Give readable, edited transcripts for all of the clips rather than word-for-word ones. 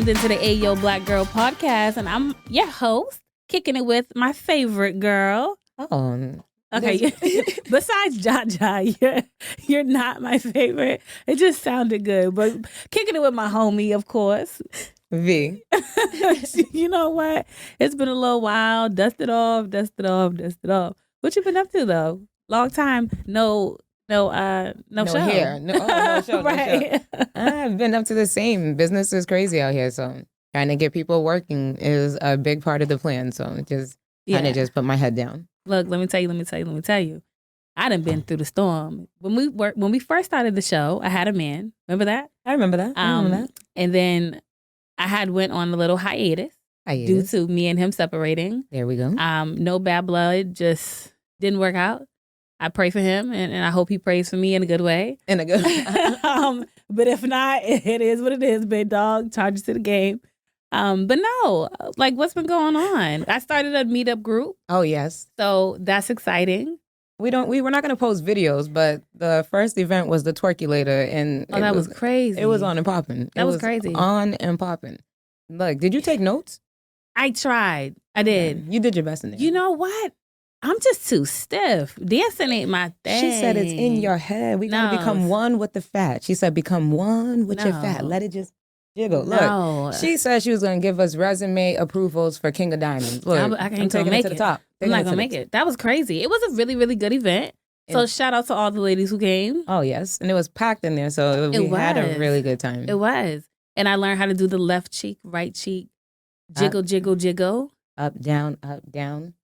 tuned into the Ayo Black Girl podcast, and I'm your host, kicking it with my favorite girl. Oh, okay. Besides Jaja, you're not my favorite. It just sounded good, but kicking it with my homie, of course. V. You know what? It's been a little while. Dust it off. What you been up to though? Long time. No show. Hair. No show. Right. No show. I've been up to the same. Business is crazy out here, so trying to get people working is a big part of the plan. So just kind of just put my head down. Look, let me tell you. I done been through the storm. When we first started the show, I had a man. Remember that? I remember that. And then I had went on a little hiatus due to me and him separating. There we go. No bad blood, just didn't work out. I pray for him, and I hope he prays for me in a good way. But if not, it is what it is. Big dog, charges to the game. But no, like what's been going on? I started a meetup group. Oh yes. So that's exciting. We were not going to post videos, but the first event was the Twerkulator, and that was crazy. It was on and popping. That was crazy. On and popping. Look, did you take notes? I tried. I did. You did your best in there. You know what? I'm just too stiff. Dancing ain't my thing. She said it's in your head. We gotta become one with the fat. She said become one with your fat. Let it just jiggle. Look, she said she was gonna give us resume approvals for King of Diamonds. Look, I'm taking it to the top. I'm not gonna make it. That was crazy. It was a really, really good event. So shout out to all the ladies who came. Oh yes, and it was packed in there, so we had a really good time. It was, and I learned how to do the left cheek, right cheek, jiggle, jiggle, jiggle. Up, down,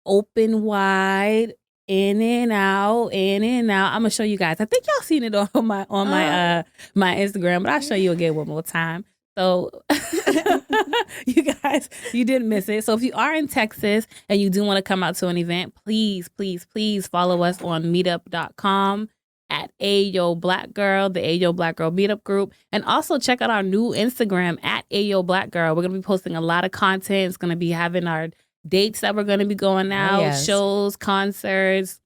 open wide, in and out, in and out. I'm gonna show you guys. I think y'all seen it on my my Instagram, but I'll show you again one more time. So you guys, you didn't miss it. So if you are in Texas and you do want to come out to an event, please follow us on meetup.com at Ayo Black Girl, the Ayo Black Girl meetup group. And also check out our new Instagram at Ayo Black Girl. We're going to be posting a lot of content. It's going to be having our dates that we're going to be going out, shows, concerts,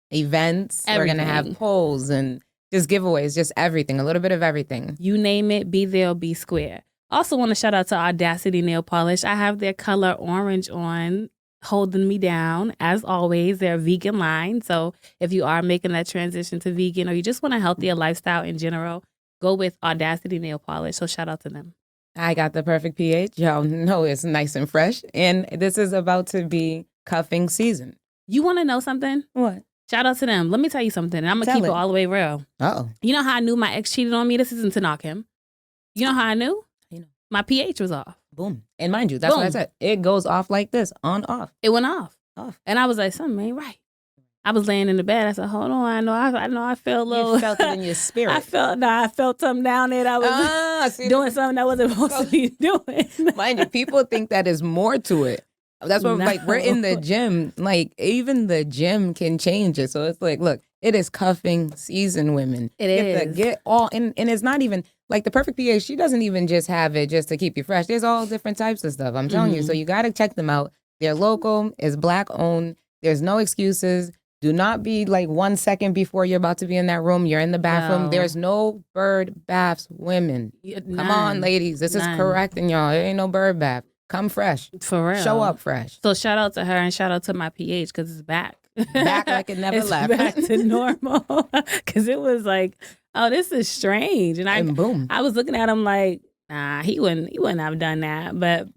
events. Everything. We're going to have polls and just giveaways, just everything, a little bit of everything. You name it, be there or be square. Also want to shout out to Audacity Nail Polish. I have their color orange on, holding me down. As always, they're a vegan line. So if you are making that transition to vegan or you just want a healthier lifestyle in general, go with Audacity Nail Polish. So shout out to them. I got the perfect pH. Y'all know it's nice and fresh. And this is about to be cuffing season. You want to know something? What? Shout out to them. Let me tell you something. And I'm going to keep it all the way real. Uh-oh. You know how I knew my ex cheated on me? This isn't to knock him. You know how I knew? My pH was off. Boom. And mind you, that's what I said. It goes off like this, on, off. It went off. And I was like, something ain't right. I was laying in the bed. I said, hold on. I know I felt a little. You felt it in your spirit. I felt something down there. I was doing something I wasn't supposed to be doing. Mind you, people think that is more to it. That's what, like, we're in the gym. Like, even the gym can change it. So it's like, look, it is cuffing season, women. It is. Get all, and it's not even, like, the perfect pH, she doesn't even just have it just to keep you fresh. There's all different types of stuff. I'm telling you. So you got to check them out. They're local. It's Black owned. There's no excuses. Do not be like 1 second before you're about to be in that room. You're in the bathroom. No. There's no bird baths, women. Come on, ladies. This is correcting y'all. There ain't no bird bath. Come fresh. For real. Show up fresh. So shout out to her and shout out to my pH because it's back. Back like it never left. Back to normal. Because it was like, oh, this is strange. And boom. I was looking at him like, nah, he wouldn't have done that. But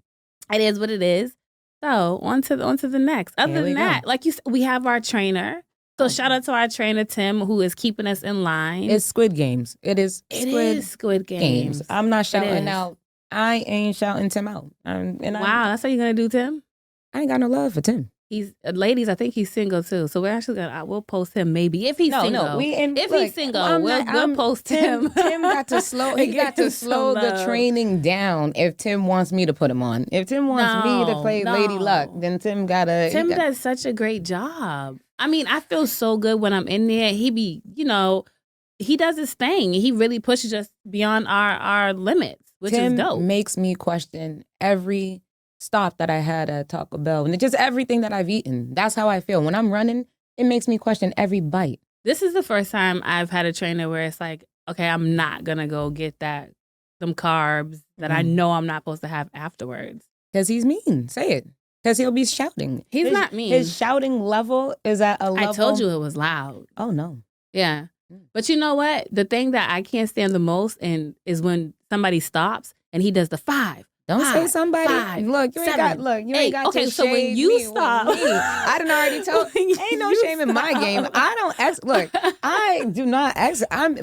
it is what it is. So on to the next. Other than that, like you said, we have our trainer. So shout out to our trainer, Tim, who is keeping us in line. It's Squid Games. It is Squid Games. I'm not shouting out. I ain't shouting Tim out. Wow, that's how you're going to do Tim? I ain't got no love for Tim. He's ladies. I think he's single too. So we're actually we'll post him maybe if he's single. He's single, we'll post him. Tim got to slow. He got to slow the training down. If Tim wants me to put him on, if Tim wants me to play Lady Luck, then Tim gotta. Tim does such a great job. I mean, I feel so good when I'm in there. He be, he does his thing. He really pushes us beyond our limits, which is dope. Tim makes me question every stop that I had at Taco Bell and it's just everything that I've eaten. That's how I feel. When I'm running, it makes me question every bite. This is the first time I've had a trainer where it's like, okay, I'm not going to go get that them carbs that I know I'm not supposed to have afterwards. Because he's mean. Say it. Because he'll be shouting. He's not mean. His shouting level is at a level. I told you it was loud. Oh, no. Yeah. But you know what? The thing that I can't stand the most is when somebody stops and he does the 5. Don't five, say somebody. 5, look, you 7, ain't got okay, to so when you stop, I done already told. Ain't no shame in my game. I do not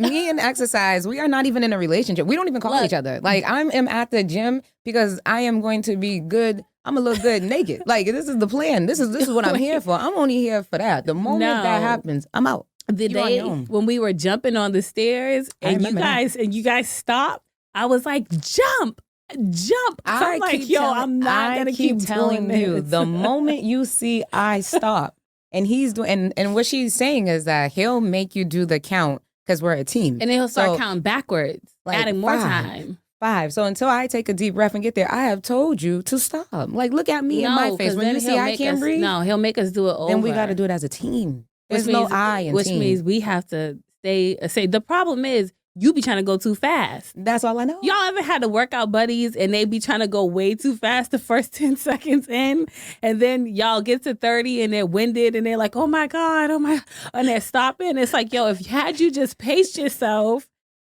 me and exercise. We are not even in a relationship. We don't even call each other. Like I am at the gym because I am going to be good. I'm gonna look good naked. Like this is the plan. This is what I'm here for. I'm only here for that. The moment that happens, I'm out. The day when we were jumping on the stairs and you guys stopped, I was like, jump. I'm like, I'm not gonna keep telling you. The moment you see I stop, and he's doing, and what she's saying is that he'll make you do the count because we're a team, and then he'll start counting backwards, like adding more time. 5. So until I take a deep breath and get there, I have told you to stop. Like, look at me in my face. When you see I can't breathe, he'll make us do it over. Then we got to do it as a team. There's no I in team. Which means we have to say. The problem is, you be trying to go too fast. That's all I know. Y'all ever had the workout buddies and they be trying to go way too fast the first 10 seconds in, and then y'all get to 30 and they're winded and they're like, oh my God, and they're stopping. It's like, yo, if you just paced yourself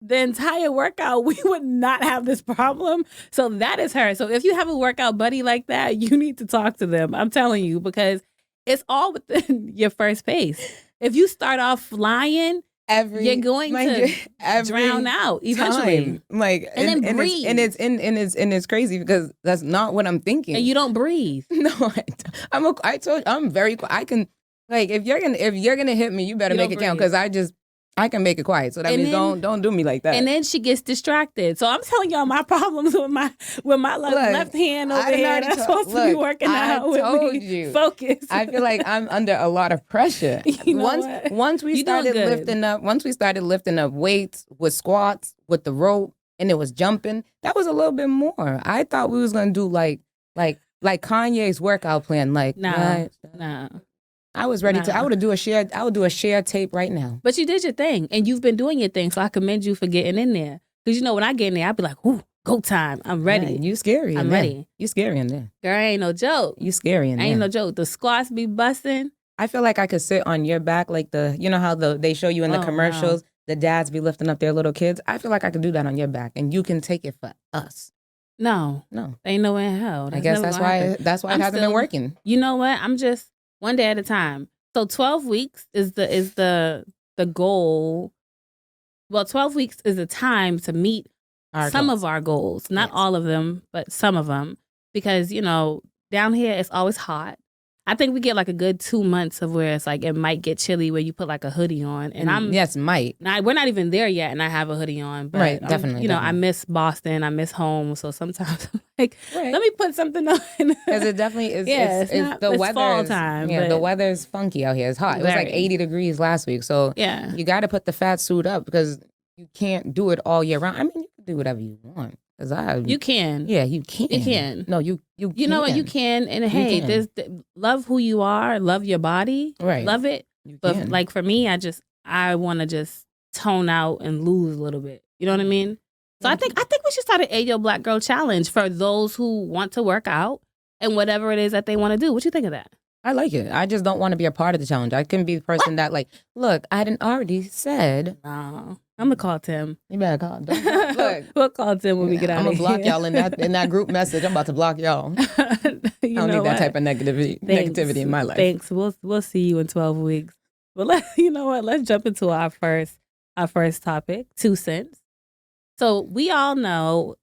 the entire workout, we would not have this problem. So that is her. So if you have a workout buddy like that, you need to talk to them. I'm telling you, because it's all within your first pace. If you start off flying, you're going to drown out eventually. Like, and then breathe. It's crazy because that's not what I'm thinking. And you don't breathe. No, I told you, I'm very quiet. I can, like, if you're gonna hit me, you better make it count because I can make it quiet. So that means don't do me like that. And then she gets distracted. So I'm telling y'all my problems with my left hand over here. That's supposed to be working out with me. I told you. Focus. I feel like I'm under a lot of pressure. Once we started lifting up weights with squats with the rope and it was jumping, that was a little bit more. I thought we was gonna do like Kanye's workout plan. Like no. I was ready to. I would do a share tape right now. But you did your thing, and you've been doing your thing. So I commend you for getting in there. Because when I get in there, I'd be like, "Ooh, go time! I'm ready." Yeah, you scary. I'm ready. You scary in there. Girl, ain't no joke. You scary in there. Ain't no joke. The squats be busting. I feel like I could sit on your back, like how they show you in the commercials. No. The dads be lifting up their little kids. I feel like I could do that on your back, and you can take it for us. No, ain't no way in hell. I guess that's why it hasn't been working. You know what? I'm just one day at a time. So 12 weeks is the goal. Well, 12 weeks is the time to meet some of our goals. Not all of them, but some of them. Because, down here it's always hot. I think we get like a good 2 months of where it's like it might get chilly where you put like a hoodie on. And we're not even there yet and I have a hoodie on. But right, definitely. I miss Boston. I miss home. So sometimes I'm like, let me put something on. Because it definitely is. It's fall time. Yeah, the weather's funky out here. It's hot. It was like 80 degrees last week. So you got to put the fat suit up because you can't do it all year round. I mean, you can do whatever you want. You can. Yeah, you can. You can. No, you You know what? You can. And hey, there's love who you are. Love your body. Right. Love it. But like for me, I want to just tone out and lose a little bit. You know what I mean? So I think we should start an Ayo Black Girl Challenge for those who want to work out and whatever it is that they want to do. What you think of that? I like it. I just don't want to be a part of the challenge. I can be the person that look, I didn't already said. No. I'm going to call Tim. You better call him. Look, we'll call Tim when we get out of here. I'm going to block y'all in that group message. I'm about to block y'all. I don't need that type of negativity in my life. Thanks. We'll see you in 12 weeks. But you know what? Let's jump into our first topic, 2 cents. So we all know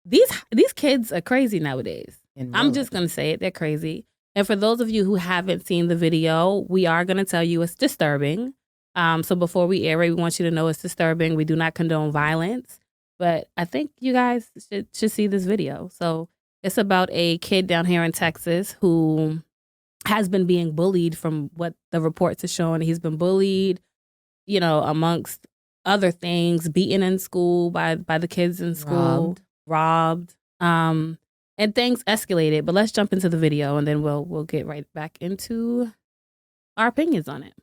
these kids are crazy nowadays. I'm just going to say it. They're crazy. And for those of you who haven't seen the video, we are going to tell you it's disturbing. So before we air it, we want you to know it's disturbing. We do not condone violence. But I think you guys should see this video. So it's about a kid down here in Texas who has been being bullied from what the reports are showing. He's been bullied, amongst other things, beaten in school by the kids in school, robbed. And things escalated, but let's jump into the video and then we'll get right back into our opinions on it.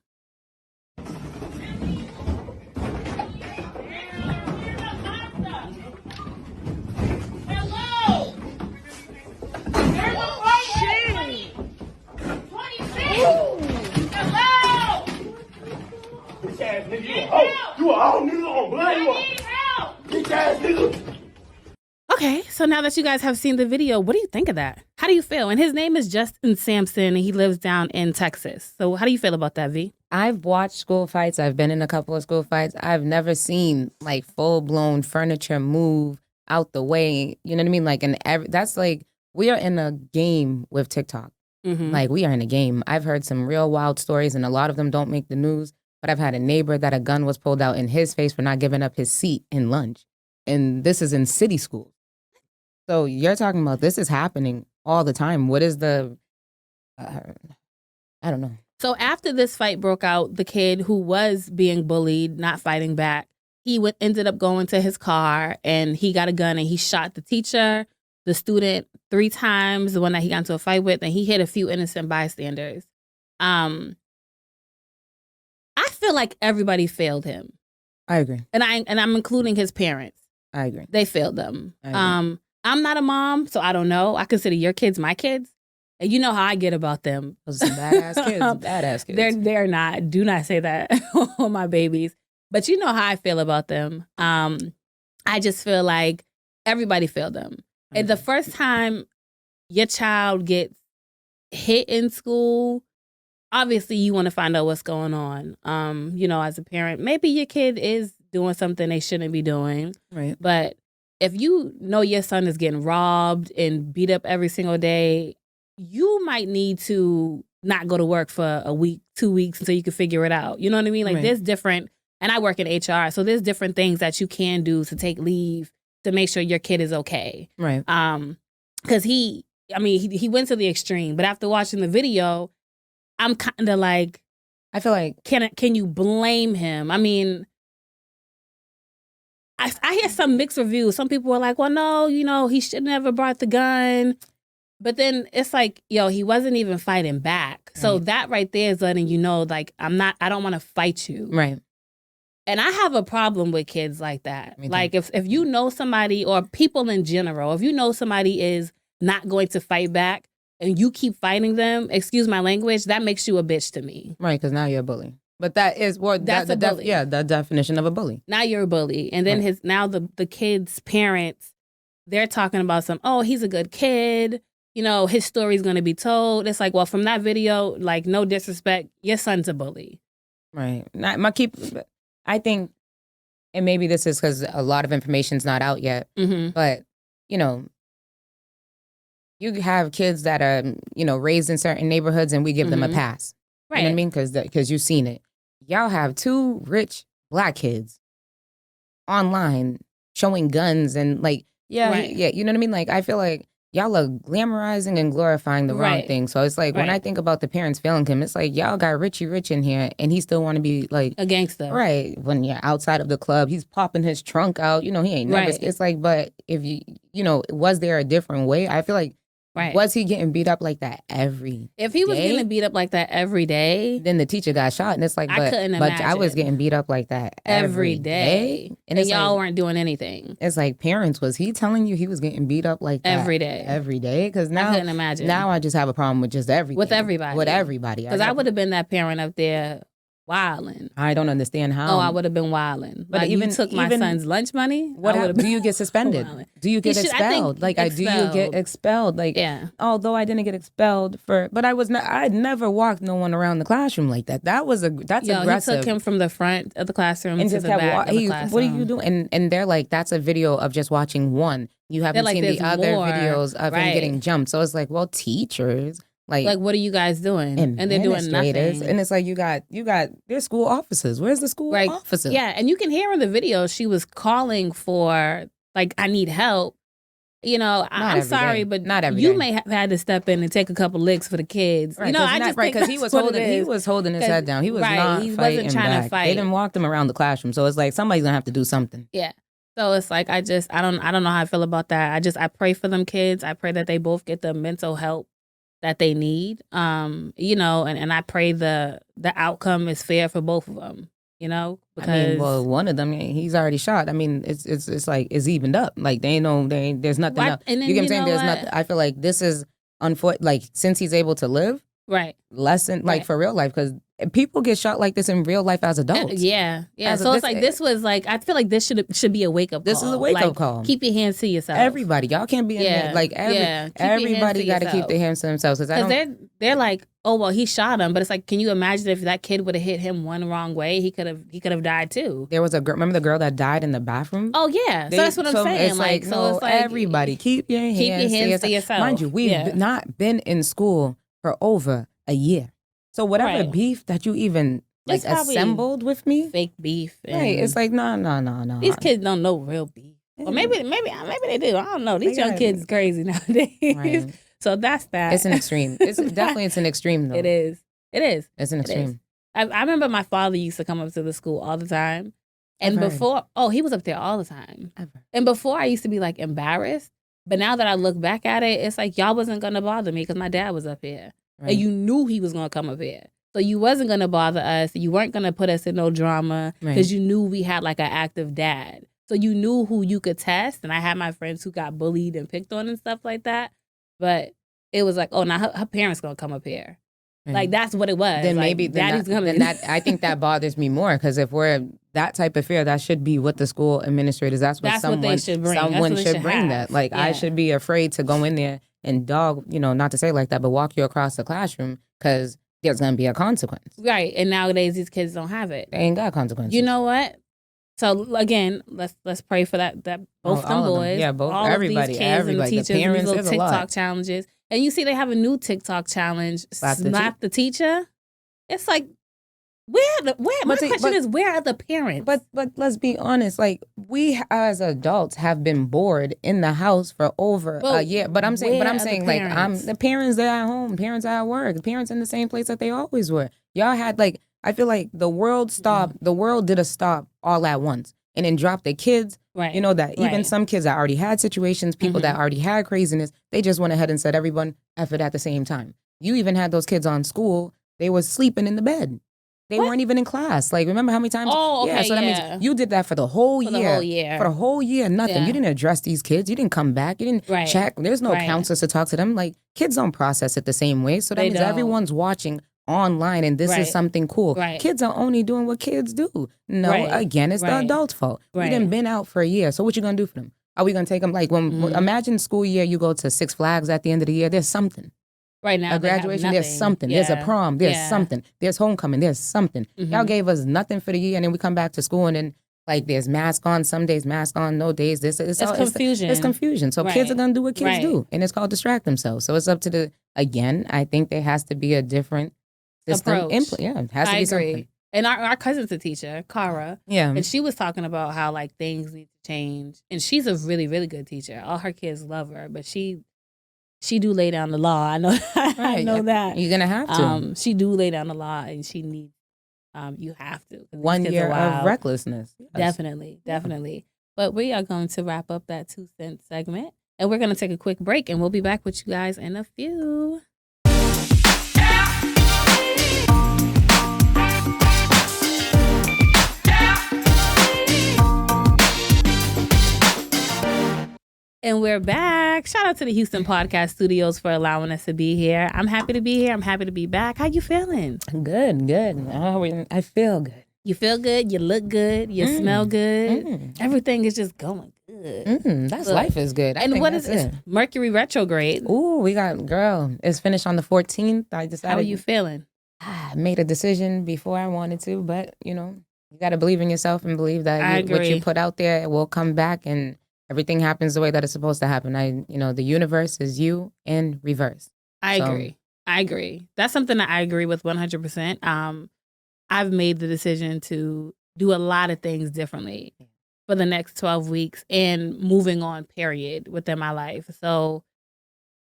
So now that you guys have seen the video, what do you think of that? How do you feel? And his name is Justin Sampson, and he lives down in Texas. So how do you feel about that, V? I've watched school fights. I've been in a couple of school fights. I've never seen like full-blown furniture move out the way. You know what I mean? Like, that's like, we are in a game with TikTok. Mm-hmm. Like, we are in a game. I've heard some real wild stories, and a lot of them don't make the news. But I've had a neighbor that a gun was pulled out in his face for not giving up his seat in lunch. And this is in city schools. So you're talking about this is happening all the time. What is the, I don't know. So after this fight broke out, the kid who was being bullied, not fighting back, he ended up going to his car and he got a gun and he shot the teacher, the student 3 times, the one that he got into a fight with, and he hit a few innocent bystanders. I feel like everybody failed him. I agree. And I'm including his parents. I agree. They failed them. I'm not a mom, so I don't know. I consider your kids my kids. And you know how I get about them. Those are some badass kids. Badass kids. They're not. Do not say that on my babies. But you know how I feel about them. I just feel like everybody failed them. And the first time your child gets hit in school, obviously you want to find out what's going on. You know, as a parent, maybe your kid is doing something they shouldn't be doing. Right. But if you know your son is getting robbed and beat up every single day, you might need to not go to work for a week, 2 weeks until you can figure it out. You know what I mean? Like, there's different, and I work in HR, so there's different things that you can do to take leave to make sure your kid is okay. Right. Because he went to the extreme, but after watching the video, I'm kind of like, I feel like, can you blame him? I mean, I hear some mixed reviews. Some people were like, well, no, you know, he should never brought the gun. But then it's like, yo, he wasn't even fighting back. Right. So that right there is letting you know, like, I don't want to fight you. Right. And I have a problem with kids like that. Like, if you know somebody, or people in general, if you know somebody is not going to fight back and you keep fighting them, excuse my language, that makes you a bitch to me. Right, because now you're a bully. But that is that's a bully. The definition of a bully. Now you're a bully. And then the kid's parents, they're talking about he's a good kid. You know, his story's going to be told. It's like, well, from that video, like, no disrespect, your son's a bully. Right. I think, and maybe this is because a lot of information's not out yet, but, you know, you have kids that are, you know, raised in certain neighborhoods and we give them a pass. Right. You know what I mean? Because you've seen it. Y'all have 2 rich Black kids online showing guns and, like, you know what I mean? Like, I feel like y'all are glamorizing and glorifying the wrong thing. So it's like, when I think about the parents failing him, it's like, y'all got Richie Rich in here and he still want to be like a gangster. Right. When you're outside of the club, he's popping his trunk out. You know, he ain't never. It's like, but if you know, was there a different way? I feel like, was he getting beat up like that every day? If he was getting beat up like that every day, then the teacher got shot. And it's like, I couldn't imagine. But I was getting beat up like that every day. And y'all weren't doing anything. It's like, parents, was he telling you he was getting beat up like that every day? Every day? Because now, I couldn't imagine. Now I just have a problem with just everything. With everybody. With everybody. Because I would have been that parent up there wilding. I don't understand how. Oh, I would have been wilding. But like, you took my son's lunch money. Do you get suspended? Do you get expelled? Do you get expelled? Like, although I didn't get expelled but I'd never walked no one around the classroom like that. That's aggressive. He took him from the front of the classroom and to the back of the classroom. What are you doing? And they're like, that's a video of just watching one. You haven't seen the other videos of him getting jumped. So it's like, well, teachers. Like, what are you guys doing? And they're doing nothing. And it's like, there's school officers. Where's the school officers? Yeah, and you can hear in the video, she was calling for, like, I need help. You know, I'm sorry, but not every day. May have had to step in and take a couple licks for the kids. Right, you know, I just think because he was holding his head down. He was not he wasn't trying to fight. They didn't walk them around the classroom, so it's like somebody's gonna have to do something. Yeah. So it's like, I don't know how I feel about that. I pray for them kids. I pray that they both get the mental help that they need, you know, and I pray the outcome is fair for both of them, you know, because one of them, he's already shot. I mean, it's like, it's evened up. Like, there's nothing else. And then, you get what I'm saying? There's nothing. I feel like this is unfortunate. Like, since he's able to live, right, lesson, like, for real life, because people get shot like this in real life as adults. Yeah. So it's like this was like I feel like this should be a wake up call. This is a wake up call. Keep your hands to yourself. Everybody, y'all can't be in there. Like everybody got to keep their hands to themselves because they're like, oh well, he shot him, but it's like, can you imagine if that kid would have hit him one wrong way, he could have died too. There was a girl. Remember the girl that died in the bathroom? Oh yeah, so that's what I'm saying. It's like, everybody keep your hands to yourself. Mind you, we've not been in school for over a year. So whatever beef that you even like assembled with me, fake beef. Right? It's like no. These kids don't know real beef. Well, maybe they do. I don't know. These young kids crazy nowadays. Right. So that's that. It's an extreme. It's an extreme though. It is. It's an extreme. I remember my father used to come up to the school all the time, and he was up there all the time. Ever. And before I used to be like embarrassed, but now that I look back at it, it's like y'all wasn't gonna bother me because my dad was up here. Right. And you knew he was going to come up here. So you wasn't going to bother us. You weren't going to put us in no drama because you knew we had like an active dad. So you knew who you could test. And I had my friends who got bullied and picked on and stuff like that. But it was like, oh, now her parents going to come up here. Right. Like that's what it was. Then like, maybe daddy's coming. I think that bothers me more because if we're that type of fear, that should be what the school administrators, that's what they should bring. Someone should bring that. Like I should be afraid to go in there and dog, not to say it like that, but walk you across the classroom because there's going to be a consequence. Right. And nowadays, these kids don't have it. They ain't got consequences. You know what? So, again, let's pray for that both them boys. Yeah, both. All everybody. Of these kids everybody. And the teachers, the parents, and these little TikTok lot. Challenges. And you see they have a new TikTok challenge, Slap the Teacher. It's like, where are the parents? But let's be honest, like we as adults have been bored in the house for over a year. But I'm saying the parents they're at home, parents are at work, the parents in the same place that they always were. Y'all had like I feel like the world stopped, the world did a stop all at once and then dropped the kids. Right. You know that even some kids that already had situations, people that already had craziness, they just went ahead and said everyone F it at the same time. You even had those kids on school, they were sleeping in the bed. They weren't even in class. Like, remember how many times? Oh, okay, so that means you did that for the whole year. For the whole year, nothing. Yeah. You didn't address these kids. You didn't come back. You didn't check. There's no counselors to talk to them. Like, kids don't process it the same way. So that means everyone's watching online and this is something cool. Right. Kids are only doing what kids do. No, again, it's the adult's fault. We done been out for a year. So what you going to do for them? Are we going to take them? Like, imagine school year, you go to Six Flags at the end of the year. There's something. Right now, a graduation, there's something. Yeah. There's a prom, there's something. There's homecoming, there's something. Y'all gave us nothing for the year, and then we come back to school, and then like there's mask on, some days mask on, no days. It's confusion. It's confusion. So kids are gonna do what kids do, and it's called distract themselves. So it's up to I think there has to be a different system. It has to be something. And our cousin's a teacher, Cara. Yeah. And she was talking about how like things need to change, and she's a really, really good teacher. All her kids love her, but she do lay down the law. I know. I know that you're gonna have to. She do lay down the law, and she needs. You have to. 1 year of recklessness. Yes. Definitely. But we are going to wrap up that 2 cent segment, and we're going to take a quick break, and we'll be back with you guys in a few. And we're back. Shout out to the Houston Podcast Studios for allowing us to be here. I'm happy to be here. I'm happy to be back. How you feeling? Good. I feel good. You feel good. You look good. You smell good. Everything is just going good. Life is good. And what is it? Mercury retrograde. Ooh, it's finished on the 14th. I decided. How are you feeling? I made a decision before I wanted to, but you got to believe in yourself and believe that what you put out there will come back and everything happens the way that it's supposed to happen. The universe is you in reverse. I agree. That's something that I agree with 100%. I've made the decision to do a lot of things differently for the next 12 weeks and moving on, period, within my life. So,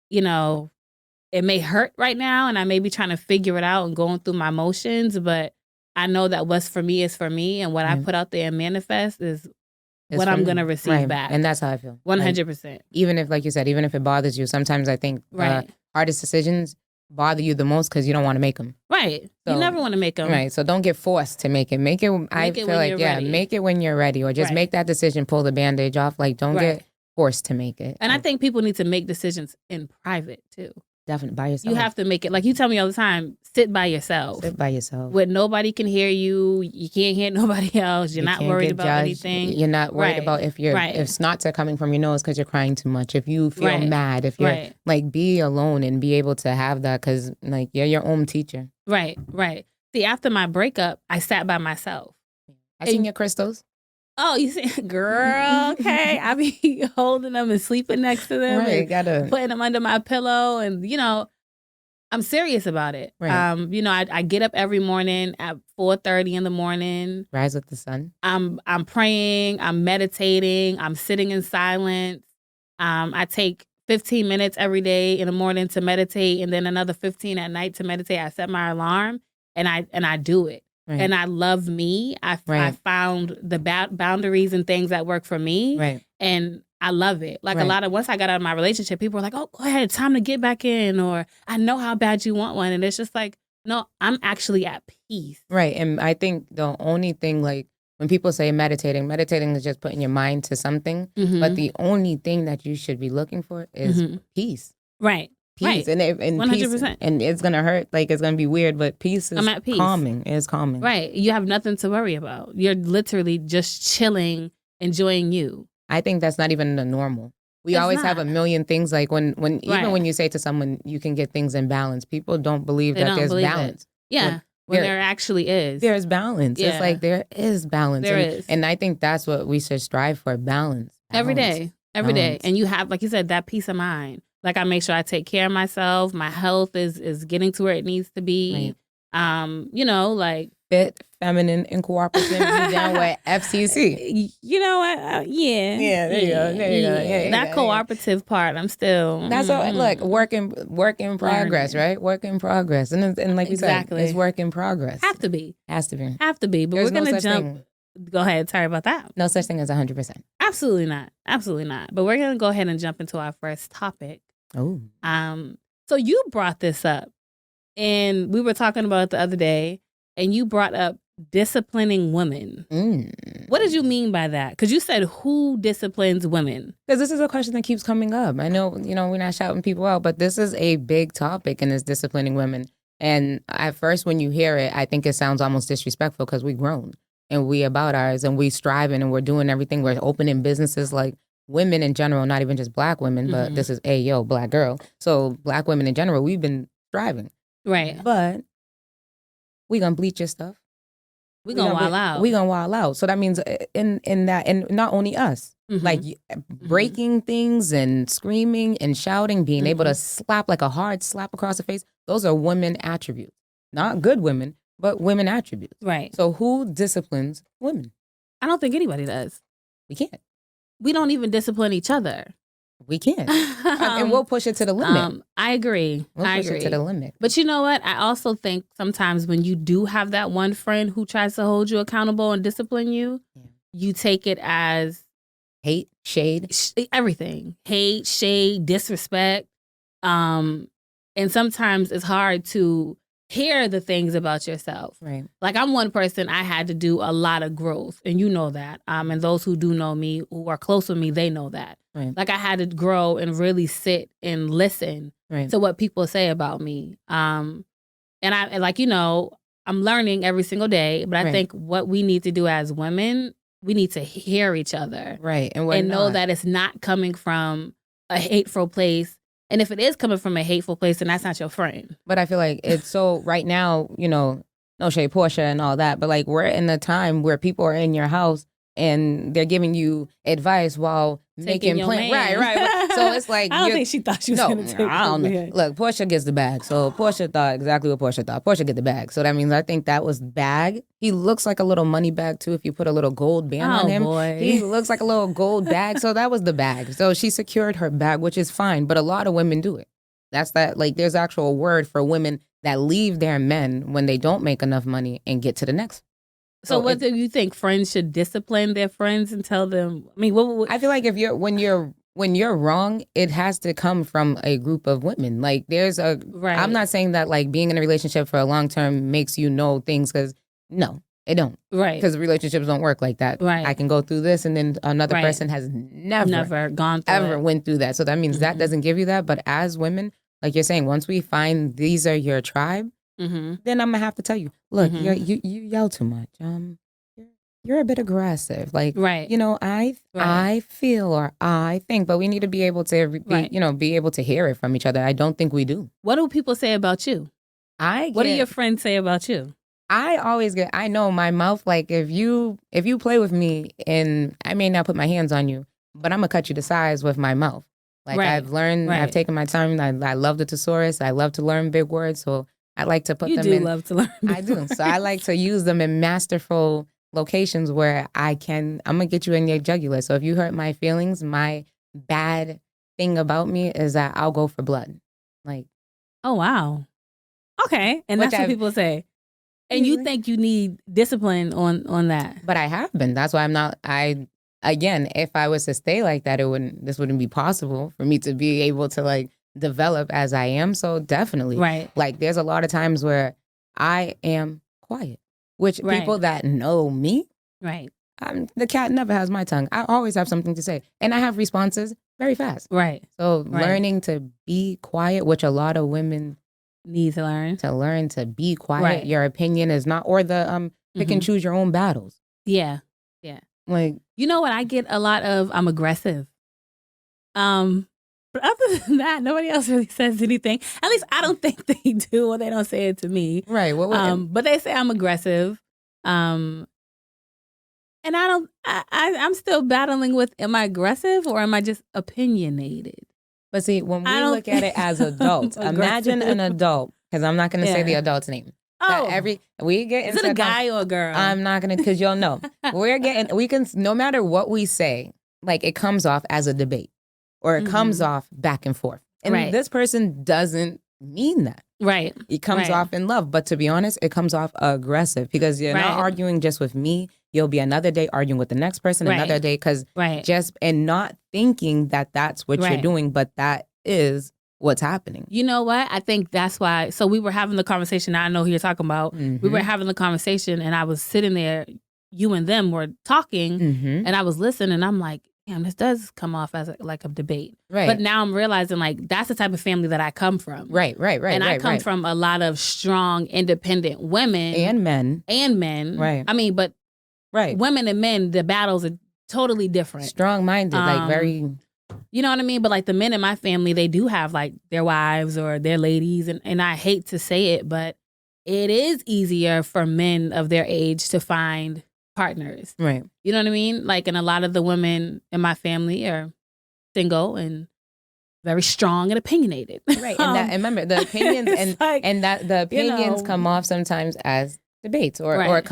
it may hurt right now and I may be trying to figure it out and going through my emotions, but I know that what's for me is for me, and what I put out there and manifest is what I'm going to receive back. And that's how I feel. 100%. Even if, like you said, even if it bothers you, sometimes I think hardest decisions bother you the most because you don't want to make them. Right. So, you never want to make them. Right. So don't get forced to make it. Make it when you're ready, or just make that decision, pull the bandage off. Like, don't get forced to make it. And I think people need to make decisions in private too. Definitely by yourself. You have to make it, like you tell me all the time, sit by yourself. Sit by yourself. Where nobody can hear you. You can't hear nobody else. You're not worried about anything. You're not worried about if snots are coming from your nose because you're crying too much. If you feel mad, if you're like, be alone and be able to have that, because like you're your own teacher. Right. See, after my breakup, I sat by myself. I seen your crystals. Oh, you see, girl, okay. I be holding them and sleeping next to them. Right, putting them under my pillow. And, I'm serious about it. Right. I get up every morning at 4:30 in the morning. Rise with the sun. I'm praying. I'm meditating. I'm sitting in silence. I take 15 minutes every day in the morning to meditate, and then another 15 at night to meditate. I set my alarm, and I do it. Right. And I love me. I found the boundaries and things that work for me. Right. And I love it. Like once I got out of my relationship, people were like, oh, go ahead, time to get back in. Or I know how bad you want one. And it's just like, no, I'm actually at peace. Right. And I think the only thing, like when people say meditating is just putting your mind to something. Mm-hmm. But the only thing that you should be looking for is peace. Right. Peace. Right. And 100%. Peace, and it's going to hurt. Like, it's going to be weird, but peace is I'm at peace. Calming. It's calming. Right. You have nothing to worry about. You're literally just chilling, enjoying you. I think that's not even the normal. We always have a million things. Like when even when you say to someone, you can get things in balance, people don't believe that there's balance. Yeah. When there actually is. There's balance. Yeah. It's like there is balance. There is. And I think that's what we should strive for, balance. Every day. And you have, like you said, that peace of mind. Like I make sure I take care of myself. My health is getting to where it needs to be. Right. Like fit, feminine, and cooperative. Down with FCC. You know what? Yeah. Yeah. There you go. Yeah, that cooperative part, I'm still. That's all. Look, work in progress, right? Work in progress, and like you said, it's work in progress. Has to be. Has to be. But we're gonna jump. Go ahead. Sorry about that. No such thing as 100%. Absolutely not. But we're gonna go ahead and jump into our first topic. Oh. So you brought this up, and we were talking about it the other day, and you brought up disciplining women. What did you mean by that? Because you said, who disciplines women? Because this is a question that keeps coming up. I know, we're not shouting people out, but this is a big topic, and it's disciplining women. And at first, when you hear it, I think it sounds almost disrespectful because we grown and we about ours and we striving and we're doing everything. We're opening businesses like women in general, not even just black women, but this is black girl. So black women in general, we've been striving. Right. But we gonna bleach your stuff. We gonna wild out. We gonna wild out. So that means in that, and not only us, like breaking things and screaming and shouting, being able to slap like a hard slap across the face. Those are women attributes, not good women, but women attributes. Right. So who disciplines women? I don't think anybody does. We can't. We don't even discipline each other. We can't. And we'll push it to the limit. I agree. We'll push it to the limit. But you know what? I also think sometimes when you do have that one friend who tries to hold you accountable and discipline you, you take it as hate, shade, everything. Hate, shade, disrespect. And sometimes it's hard to hear the things about yourself. Right. Like I'm one person, I had to do a lot of growth, and you know that. And those who do know me, who are close with me, they know that. Right. Like I had to grow and really sit and listen to what people say about me. And I I'm learning every single day, but I think what we need to do as women, we need to hear each other. Right. And know that it's not coming from a hateful place. And if it is coming from a hateful place, then that's not your friend. But I feel like it's so right now, no shade, Portia and all that. But like we're in a time where people are in your house and they're giving you advice while making plans. Right. So it's like I don't think she thought she was going to take it. I don't know. Look, Portia gets the bag. So Portia thought exactly what Portia thought. Portia get the bag. So that means I think that was bag. He looks like a little money bag too if you put a little gold band on him. Boy. He looks like a little gold bag. So that was the bag. So she secured her bag, which is fine. But a lot of women do it. That's that. Like there's actual word for women that leave their men when they don't make enough money and get to the next. So what do you think? Friends should discipline their friends and tell them? I mean, what I feel like when you're wrong, it has to come from a group of women. Like there's I'm not saying that like being in a relationship for a long term makes you know things, because no, it don't. Right. Because relationships don't work like that. Right. I can go through this and then another person has never gone through went through that. So that means that doesn't give you that. But as women, like you're saying, once we find these are your tribe, Mm-hmm. then I'm gonna have to tell you, look, Mhm. you yell too much. You're a bit aggressive. Like, Right. I Right. feel or I think, but we need to be able to be, Right. be able to hear it from each other. I don't think we do. What do people say about you? I What do your get, friends say about you? I always get, I know my mouth, like if you play with me and I may not put my hands on you, but I'm gonna cut you to size with my mouth. Like Right. I've learned, I've Right. taken my time. I love the thesaurus. I love to learn big words. So I like to put You them do in. love to learn. I do. So I like to use them in masterful locations where I'm going to get you in your jugular. So if you hurt my feelings, my bad thing about me is that I'll go for blood. Like, Oh, wow. Okay. And which that's what people say. And you think you need discipline on that. But I have been. That's why I'm not, again, if I was to stay like that, this wouldn't be possible for me to be able to like develop as I am. So definitely. Right. Like there's a lot of times where I am quiet, which Right. people that know me, Right. the cat never has my tongue. I always have something to say. And I have responses very fast. Right. So Right. learning to be quiet, which a lot of women Need to learn to be quiet. Right. Your opinion is not, or the pick and choose your own battles. Yeah. Yeah. Like, you know what? I get a lot of I'm aggressive. But other than that, nobody else really says anything. At least I don't think they do, or they don't say it to me. right. But they say I'm aggressive. And I'm still battling with, am I aggressive or am I just opiniated? But see, when we look at it as adults, imagine an adult, because I'm not going to say the adult's name. Oh, We get is it a guy or a girl? I'm not going to, because you'll know. We can, no matter what we say, like it comes off as a debate or it comes off back and forth. And this person doesn't mean that. Right. It comes off in love. But to be honest, it comes off aggressive because you're not arguing just with me. You'll be another day arguing with the next person, another day, because and not thinking that that's what you're doing, but that is what's happening. You know what? I think that's why. So we were having the conversation. I know who you're talking about. We were having the conversation and I was sitting there, you and them were talking and I was listening and I'm like, damn, this does come off as like a debate. Right. But now I'm realizing like that's the type of family that I come from. Right. And I come from a lot of strong, independent women. And men. Right. I mean, but women and men, the battles are totally different. Strong-minded, like very... You know what I mean? But like the men in my family, they do have like their wives or their ladies. And I hate to say it, but it is easier for men of their age to find partners. Right. You know what I mean? Like, and a lot of the women in my family are single and very strong and opinionated. Right. And remember, the opinions the opinions come off sometimes as debates or it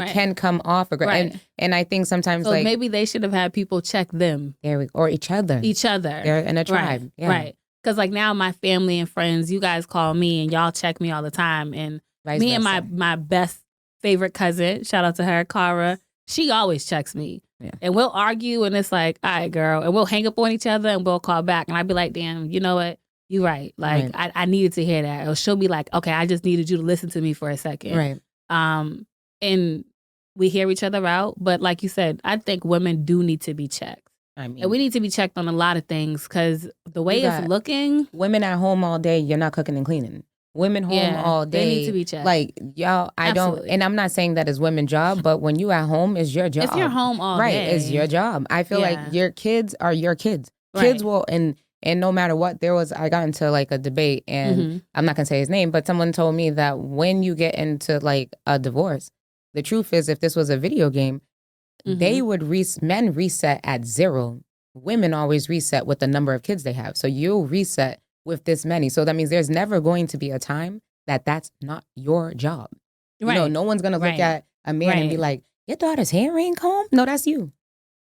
can come off and I think sometimes so like maybe they should have had people check them or each other they're in a tribe right because like now my family and friends, you guys call me and y'all check me all the time, and me and my best favorite cousin, shout out to her, Cara, she always checks me and we'll argue and it's like, all right girl, and we'll hang up on each other and we'll call back and I'd be like, damn, you know what, you right, like I needed to hear that, or she'll be like, okay, I just needed you to listen to me for a second. Right. And we hear each other out, but like you said, I think women do need to be checked. I mean, and we need to be checked on a lot of things because the way it's looking. Women at home all day, you're not cooking and cleaning. Women home all day, they need to be checked. Like y'all, Absolutely. Don't, and I'm not saying that is women's job, but when you at home, it's your job. If you're home all day, it's your job. I feel like your kids are your kids. Kids will and no matter what, I got into like a debate and I'm not going to say his name, but someone told me that when you get into like a divorce, the truth is if this was a video game, they would, men reset at 0. Women always reset with the number of kids they have. So you'll reset with this many. So that means there's never going to be a time that's not your job. Right. You know, no one's going to look at a man and be like, your daughter's hair ain't combed? No, that's you.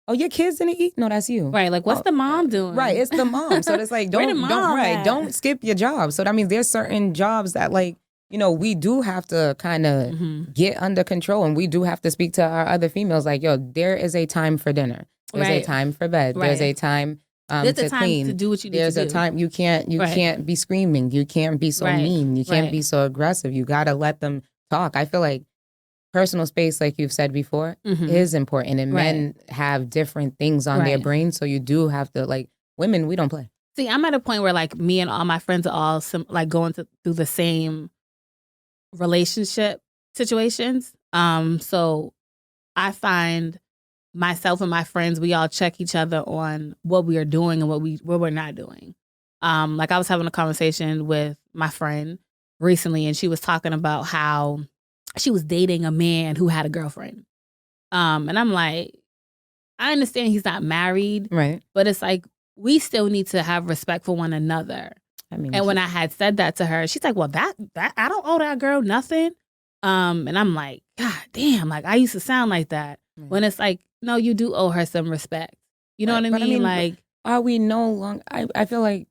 Oh, your kids didn't eat? No, that's you. Right, like what's the mom doing? Right, it's the mom. So it's like don't skip your job. So that means there's certain jobs that like, you know, we do have to kind of get under control, and we do have to speak to our other females like, yo, there is a time for dinner. There's a time for bed. There's a time there's to a time clean. To do what you need There's to do. a time you can't be screaming. You can't be so mean. You can't be so aggressive. You got to let them talk. I feel like personal space, like you've said before, is important. And men have different things on their brain. So you do have to, like, women, we don't play. See, I'm at a point where like me and all my friends are all like going through the same relationship situations. So I find myself and my friends, we all check each other on what we are doing and what we're not doing. Like I was having a conversation with my friend recently, and she was talking about how she was dating a man who had a girlfriend. And I'm like, I understand he's not married, right? But it's like we still need to have respect for one another. I mean, and when I had said that to her, she's like, "Well, that I don't owe that girl nothing." And I'm like, God damn! Like I used to sound like that when it's like, no, you do owe her some respect. You know what I mean? Like, are we no longer? I feel like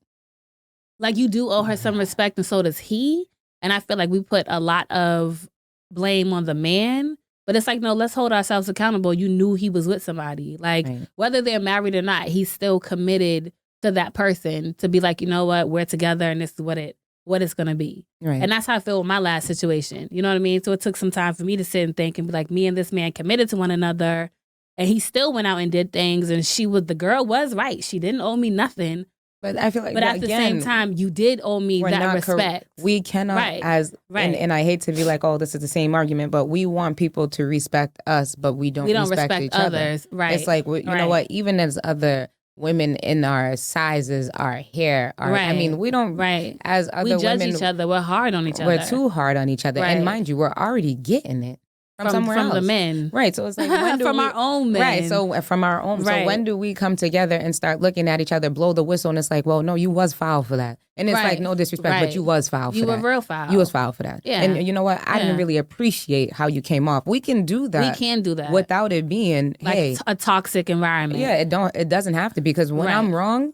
you do owe her some respect, and so does he. And I feel like we put a lot of blame on the man. But it's like, no, let's hold ourselves accountable. You knew he was with somebody. Like, whether they're married or not, he's still committed to that person to be like, you know what, we're together and this is what it's going to be. Right. And that's how I feel with my last situation. You know what I mean? So it took some time for me to sit and think and be like, me and this man committed to one another. And he still went out and did things. And the girl was right. She didn't owe me nothing. But I feel like, but at the same time, you did owe me that respect. We cannot, and I hate to be like, oh, this is the same argument, but we want people to respect us, but we don't respect each others. Other. Right. It's like, you know what? Even as other women in our sizes, our hair, I mean, we don't. Right. As other women, we judge each other. We're hard on each other. We're too hard on each other, and mind you, we're already getting it. From the men. Right. So it's like, when do our own men. Right. So from our own. Right. So when do we come together and start looking at each other, blow the whistle, and it's like, well, no, you was foul for that. And it's like, no disrespect, but you was foul for that. You were real foul. You was foul for that. Yeah. And you know what? I didn't really appreciate how you came off. We can do that. We can do that. Without it being, like a toxic environment. Yeah, it doesn't have to be, because when I'm wrong,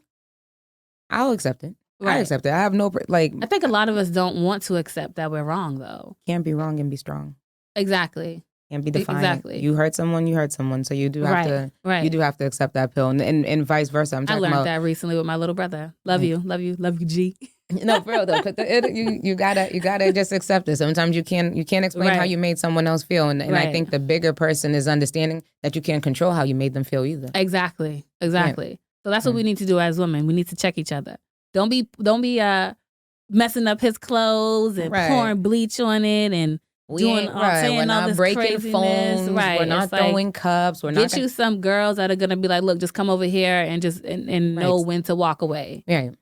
I'll accept it. Right. I accept it. I have no, I think a lot of us don't want to accept that we're wrong, though. Can't be wrong and be strong. Exactly. Can't be defined. Exactly. You hurt someone, so you do have to. Right. You do have to accept that pill, and vice versa. I learned that recently with my little brother. Love you, G. No, for real though, you gotta just accept it. Sometimes you can't explain how you made someone else feel, and I think the bigger person is understanding that you can't control how you made them feel either. Exactly. So that's what we need to do as women. We need to check each other. Don't be messing up his clothes and pouring bleach on it and. We're not breaking phones. Right. We're not throwing cups. We're not. Get you some girls that are gonna be like, look, just come over here and just and know when to walk away. Right.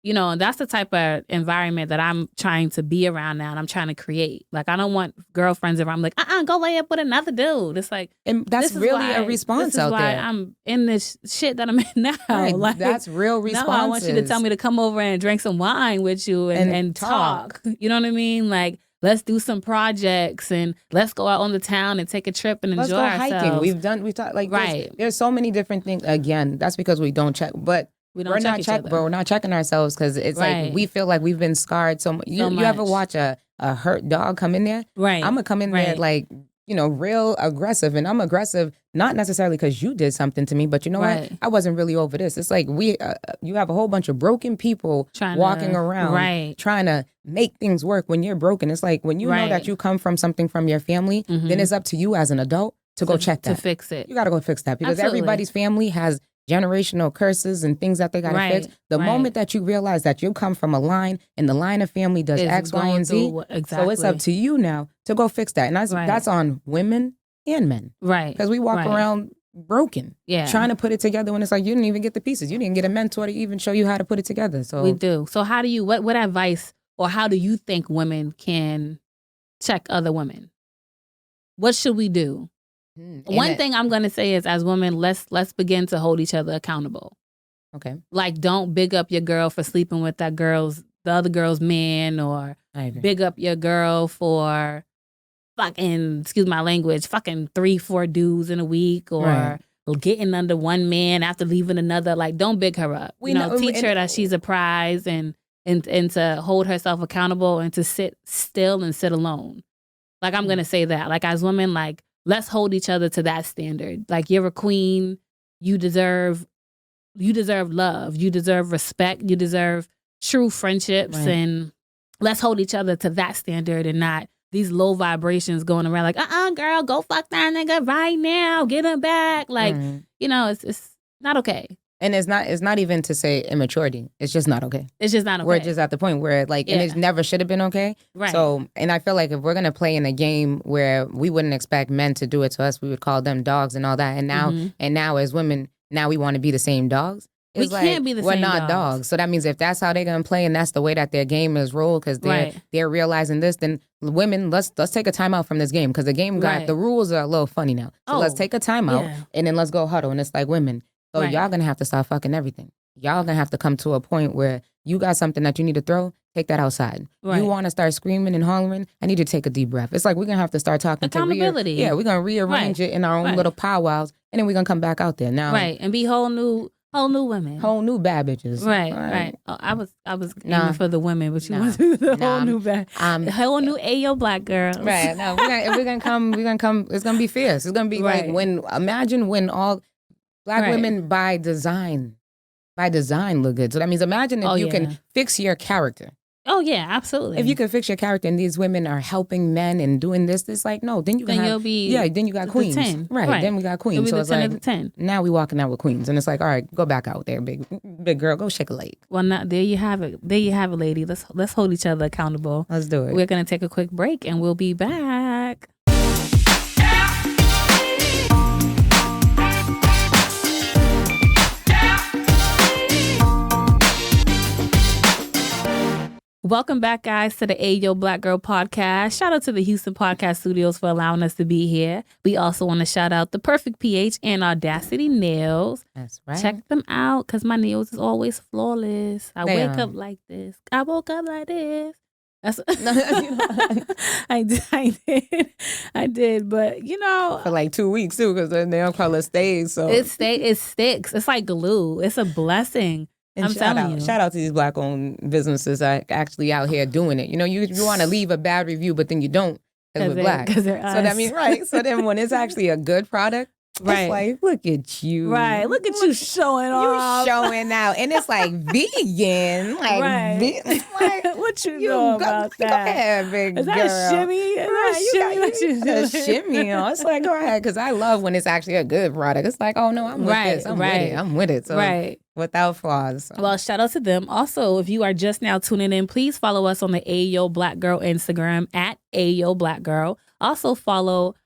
You know, and that's the type of environment that I'm trying to be around now, and I'm trying to create. Like, I don't want girlfriends around. I'm like, go lay up with another dude. It's like, and that's really a response out there. This is why I'm in this shit that I'm in now. Right. Like, that's real response. No, I want you to tell me to come over and drink some wine with you and talk. You know what I mean? Like. Let's do some projects and let's go out on the town and take a trip and enjoy ourselves. Hiking. We've talked like there's so many different things. Again, that's because we don't check, but we're not checking ourselves, because it's like we feel like we've been scarred so much. You ever watch a hurt dog come in there? Right. I'm gonna come in there like, real aggressive, and I'm aggressive not necessarily because you did something to me, but you know what? I wasn't really over this. It's like you have a whole bunch of broken people walking around trying to make things work when you're broken. It's like when you know that you come from something from your family, then it's up to you as an adult to go check that. To fix it. You got to go fix that, because everybody's family has generational curses and things that they got to fix. The moment that you realize that you come from a line and the line of family does X, Y, and Z, so it's up to you now to go fix that. And that's on women and men. Right. Because we walk around broken, trying to put it together when it's like you didn't even get the pieces. You didn't get a mentor to even show you how to put it together. So we do. So how do you, what advice, or how do you think women can check other women? What should we do? One thing I'm going to say is, as women, let's begin to hold each other accountable. Okay. Like, don't big up your girl for sleeping with the other girl's man, or big up your girl for fucking, excuse my language, fucking 3-4 dudes in a week, or getting under one man after leaving another. Like, don't big her up. Teach her that she's a prize, and to hold herself accountable, and to sit still and sit alone. Like, I'm going to say that. Like, as women, like, let's hold each other to that standard. Like, you're a queen. You deserve love. You deserve respect. You deserve true friendships. And let's hold each other to that standard, and not these low vibrations going around like, girl, go fuck that nigga right now. Get him back. Like, it's not okay. And it's not even to say immaturity. It's just not okay. It's just not okay. We're just at the point where like, and it never should have been okay. Right. So, and I feel like if we're going to play in a game where we wouldn't expect men to do it to us, we would call them dogs and all that. And now as women, now we want to be the same dogs. It's we can't be the same we're not dogs. So that means if that's how they're going to play and that's the way that their game is rolled because they're realizing this, then women, let's take a timeout from this game because the game the rules are a little funny now. So let's take a timeout and then let's go huddle. And it's like women. So y'all going to have to stop fucking everything. Y'all going to have to come to a point where you got something that you need to throw, take that outside. Right. You want to start screaming and hollering, I need you to take a deep breath. It's like we're going to have to start talking accountability. We're going to rearrange it in our own little powwows and then we're going to come back out there now. Right, and be whole new women. Whole new bad bitches. Right. Oh, I was aiming for the women, but you want to do the whole new bad. Whole new Ayo black girls. Right. No, if we're gonna come, it's gonna be fierce. It's gonna be like imagine when all black women by design look good. So that means imagine if you can fix your character. Oh yeah, absolutely. If you can fix your character and these women are helping men and doing this, it's like no. Then you you'll be then you got queens. 10. Right. Then we got queens. You'll be so the it's 10 like of the 10. Now we walking out with queens, and it's like all right, go back out there, big girl, go shake a leg. Well, now there you have it. There you have it, lady. Let's hold each other accountable. Let's do it. We're gonna take a quick break, and we'll be back. Welcome back, guys, to the Ayo Black Girl podcast. Shout out to the Houston Podcast Studios for allowing us to be here. We also want to shout out the Perfect pH and Audacity Nails. That's right. Check them out because my nails is always flawless. I wake up like this. I woke up like this. That's I did, but for like 2 weeks too, because the nail color stays. So it sticks. It's like glue. It's a blessing. And I'm telling you. Shout out to these black-owned businesses that are actually out here doing it. You want to leave a bad review, but then you don't because we're black. Because they're us. So that means So then when it's actually a good product, it's like, look at you. Right. Look at you showing off. You showing out. And it's like vegan. Like, what you know about that? Go ahead, big girl. Is that a shimmy? Is that a shimmy? It's like, go ahead. Because I love when it's actually a good product. It's like, oh, no, I'm with this. I'm with it. So, without flaws. So. Well, shout out to them. Also, if you are just now tuning in, please follow us on the Ayo Black Girl Instagram at Ayo Black Girl. Also follow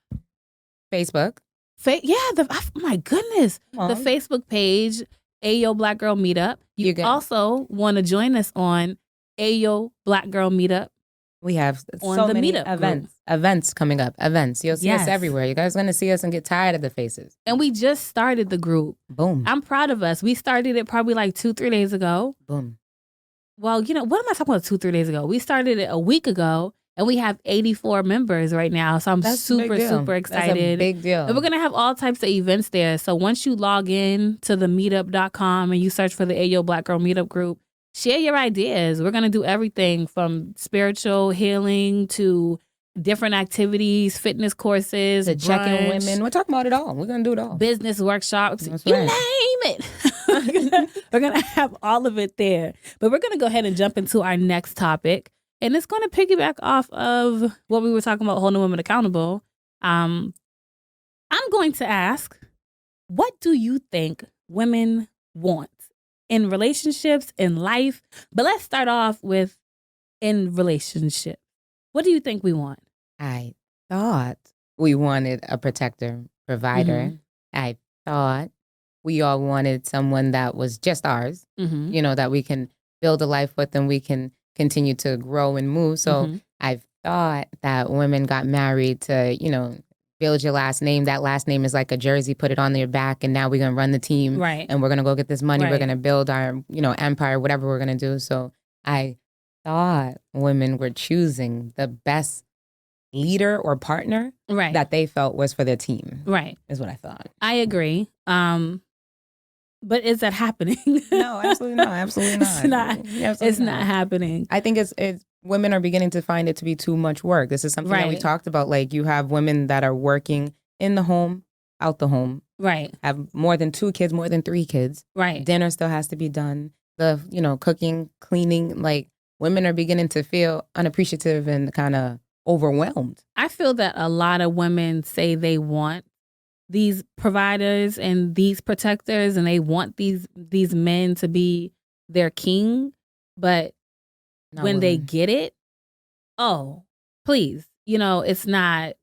Facebook. My goodness. The Facebook page, Ayo Black Girl Meetup. You also want to join us on Ayo Black Girl Meetup. We have on so the many meetup events coming up. You'll see us everywhere. You guys are going to see us and get tired of the faces. And we just started the group. Boom. I'm proud of us. We started it probably like 2-3 days ago. Boom. Well, what am I talking about 2-3 days ago? We started it a week ago. And we have 84 members right now. So I'm super excited. That's a big deal. And we're going to have all types of events there. So once you log in to the meetup.com and you search for the Ayo Black Girl Meetup group, share your ideas. We're going to do everything from spiritual healing to different activities, fitness courses, to check-in women. We're talking about it all. We're going to do it all. Business workshops. That's you right. name it. We're going to have all of it there. But we're going to go ahead and jump into our next topic. And it's going to piggyback off of what we were talking about, holding women accountable. I'm going to ask, what do you think women want in relationships, in life? But let's start off with in relationship. What do you think we want? I thought we wanted a protector, provider. Mm-hmm. I thought we all wanted someone that was just ours, that we can build a life with and we can continue to grow and move. So I thought that women got married to, build your last name. That last name is like a jersey, put it on your back, and now we're going to run the team. Right. And we're going to go get this money. Right. We're going to build our, empire, whatever we're going to do. So I thought women were choosing the best leader or partner that they felt was for their team. Right. Is what I thought. I agree. But is that happening? No, absolutely not. Absolutely not. It's not happening. I think it's women are beginning to find it to be too much work. This is something that we talked about. Like you have women that are working in the home, out the home. Right. Have more than 2 kids, more than 3 kids. Right. Dinner still has to be done. The, cooking, cleaning, like women are beginning to feel unappreciative and kind of overwhelmed. I feel that a lot of women say they want these providers and these protectors, and they want these men to be their king, but Not when they willing. get it, oh, please, it's not